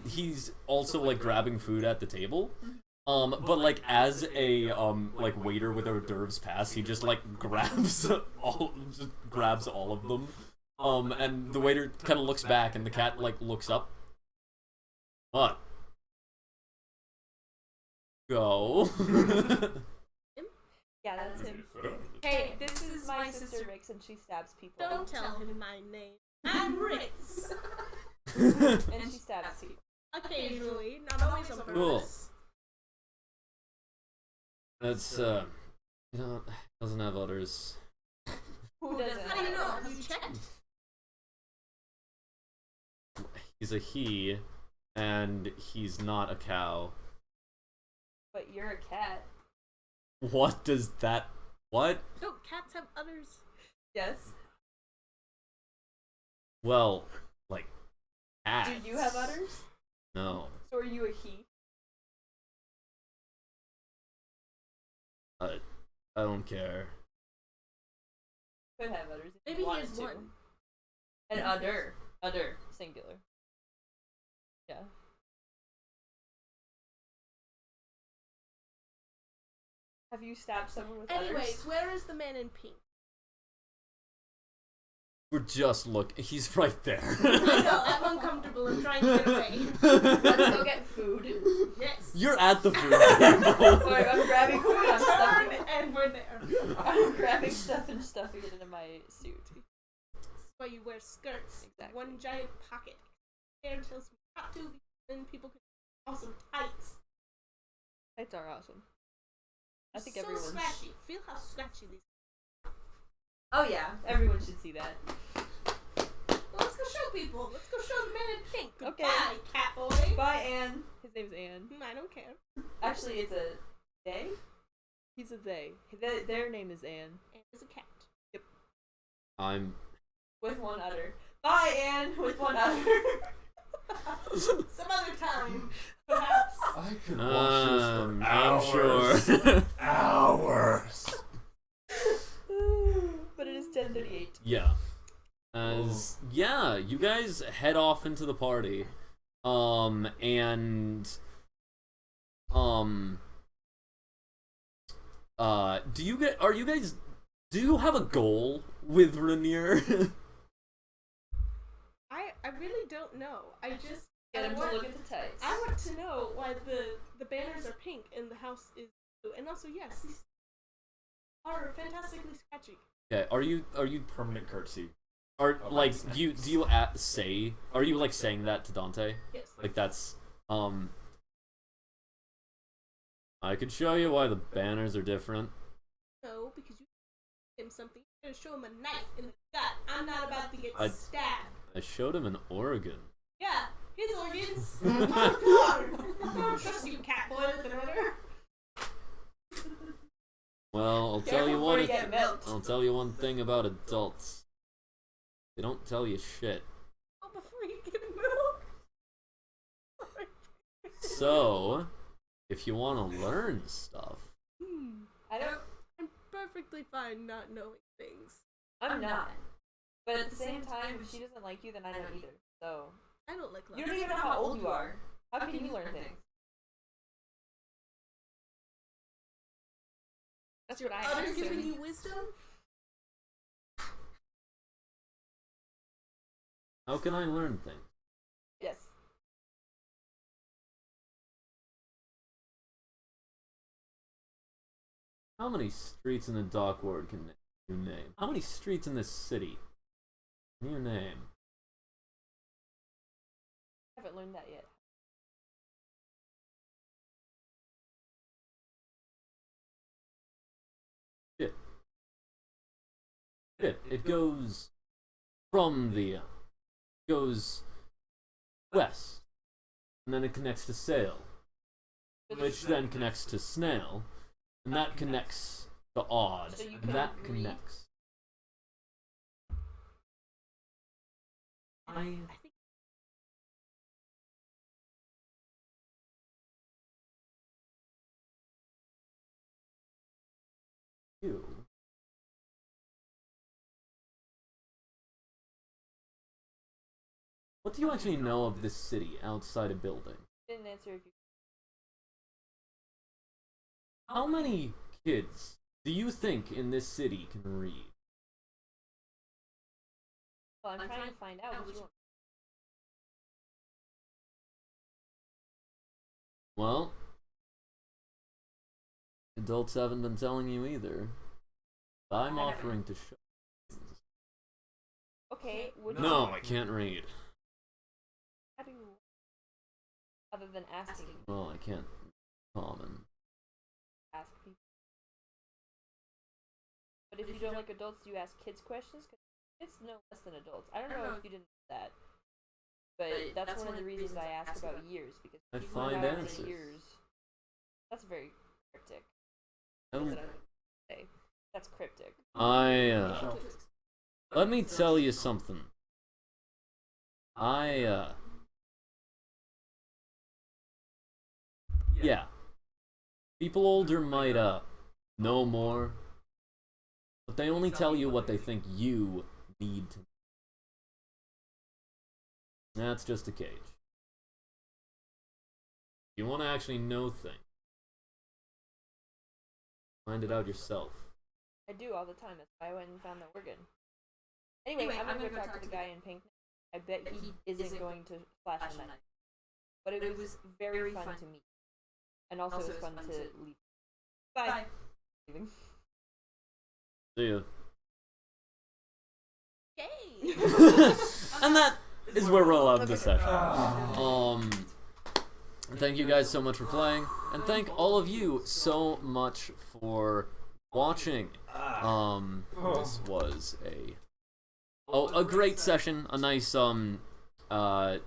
he's also like grabbing food at the table. But like as a waiter with hors d'oeuvres pass, he just grabs all of them. And the waiter kind of looks back, and the cat looks up. What? Go. Yeah, that's him. Hey, this is my sister Rix, and she stabs people. Don't tell him my name. I'm Ritz. And she stabs people. Occasionally, not always on Cool. purpose. That's doesn't have udders. Who doesn't? How do you know? You checked? He's a he, and he's not a cow. But you're a cat. What does that? What? Don't cats have udders? Yes. Well, cats. Do you have udders? No. So are you a he? I don't care. Could have udders. If Maybe you he wanted has to. one. An udder. Udder. Singular. Yeah. Have you stabbed someone with Anyways, udders? where is the man in pink? We're just he's right there. I know, I'm uncomfortable. I'm trying to get away. Let's go get food. Yes. You're at the food table. Alright, I'm grabbing food. I'm Turn, stuffing it. and we're there. I'm grabbing stuff and stuffing it into my suit. That's why you wear skirts. Exactly. One giant pocket. Hair tells me not to, then people can awesome tights. Tights are awesome. I think so everyone. scratchy. Feel how scratchy these. Oh yeah, everyone should see that. Well, let's go show people. Let's go show the man in pink. Okay. Goodbye, cat boy. Bye, Anne. His name's Anne. I don't care. Actually, it's a they. He's a they. Their name is Anne. And is a cat. I'm. With one udder. Bye, Anne. With one udder. Some other time, perhaps. I could watch this for I'm hours. sure. Hours. But it is 10:38. Yeah. You guys head off into the party. Do you have a goal with Rainier? I really don't know. I just Get him to want, look at the tights. I want to know why the banners are pink and the house is blue. And also, yes, these are fantastically scratchy. Okay, are you Permanent curtsy. are do you say are you saying that to Dante? Yes. That's I could show you why the banners are different. No, because you give him something. You're gonna show him a knife in the gut. I'm not about to get I- stabbed. I showed him an organ. Yeah, his organs. Oh God! I don't trust you, cat boy with an order. Well, I'll tell Careful you before one. you get milked. I'll tell you one thing about adults. They don't tell you shit. Oh, before you get milk. So, if you want to learn stuff, I don't. I'm perfectly fine not knowing things. I'm not. But at the same time, if she doesn't like you, then I don't either. So I don't like love. you don't even know how old you are. How can you learn things? That's what I Others asked giving him. you wisdom? how can I learn things? Yes. How many streets in the Dock Ward can you name? How many streets in this city can you name? I haven't learned that yet. It goes from goes west and then it connects to sail, which then connects to snail, and that connects to odd, So you and that can connects. I think You. What do you actually know of this city outside a building? Didn't answer if you. How many kids do you think in this city can read? Well, I'm trying to find out. Which one. Well, adults haven't been telling you either. I'm offering to show. Okay. Would No, you, I can't read. how do you, other than asking, Well, I can't. Common. ask people. But if you don't like adults, do you ask kids questions? 'Cause kids know less than adults. I don't know if you didn't know that, but that's one of the reasons I ask about years, because I people find have answers. years. That's very cryptic. Um, That's what I would say. That's cryptic. Let me tell you something. Yeah. People older might, know more, but they only tell you what they think you need to know. That's just a cage. If you want to actually know things, find it out yourself. I do all the time. That's why I went and found that organ. Anyway, I'm gonna go talk to the guy in pink. I bet he isn't going to flash a knife. But it was very fun to meet. And also it was fun to leave. Bye. Leaving. See ya. Yay! And that is where we'll end this session. Thank you guys so much for playing, and thank all of you so much for watching. This was a great session, a nice kind of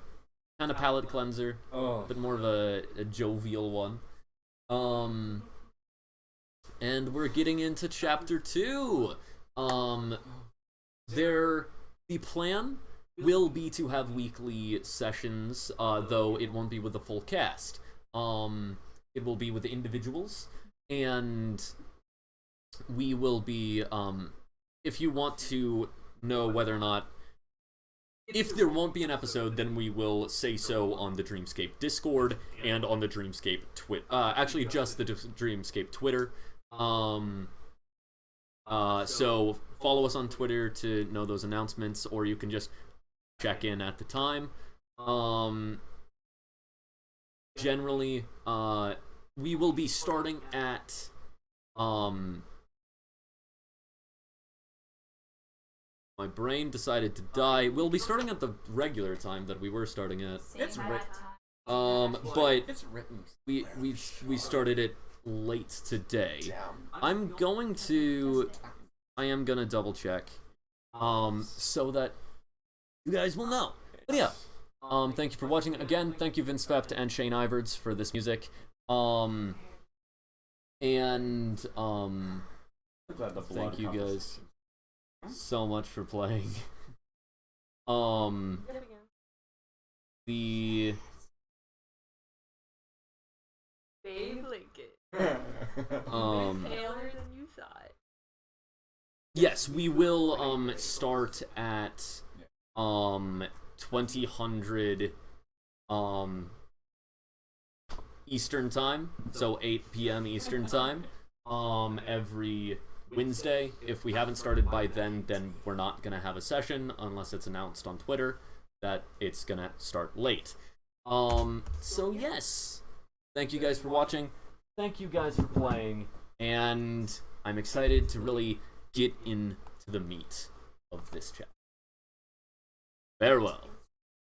palate cleanser, but more of a jovial one. And we're getting into chapter 2. The plan will be to have weekly sessions, though it won't be with the full cast. It will be with individuals, and we will be, if you want to know whether or not, if there won't be an episode, then we will say so on the Dreamscape Discord and on the Dreamscape actually just the Dreamscape Twitter. So follow us on Twitter to know those announcements, or you can just check in at the time. Generally, we will be starting at my brain decided to die. We'll be starting at the regular time that we were starting at. It's written. But It's written. we started it late today. Damn. I am gonna double check, so that you guys will know. But yeah, thank you for watching again. Thank you Vince Fept and Shane Ivards for this music. I'm glad the blood Thank you comes. guys so much for playing. The Babe Lincoln. um Paler than you thought. yes, we will start at 2000 Eastern time, so 8 p.m. Eastern time, every Wednesday. If we haven't started by then we're not gonna have a session unless it's announced on Twitter that it's gonna start late. So yes, thank you guys for watching, thank you guys for playing, and I'm excited to really get into the meat of this chapter. Farewell.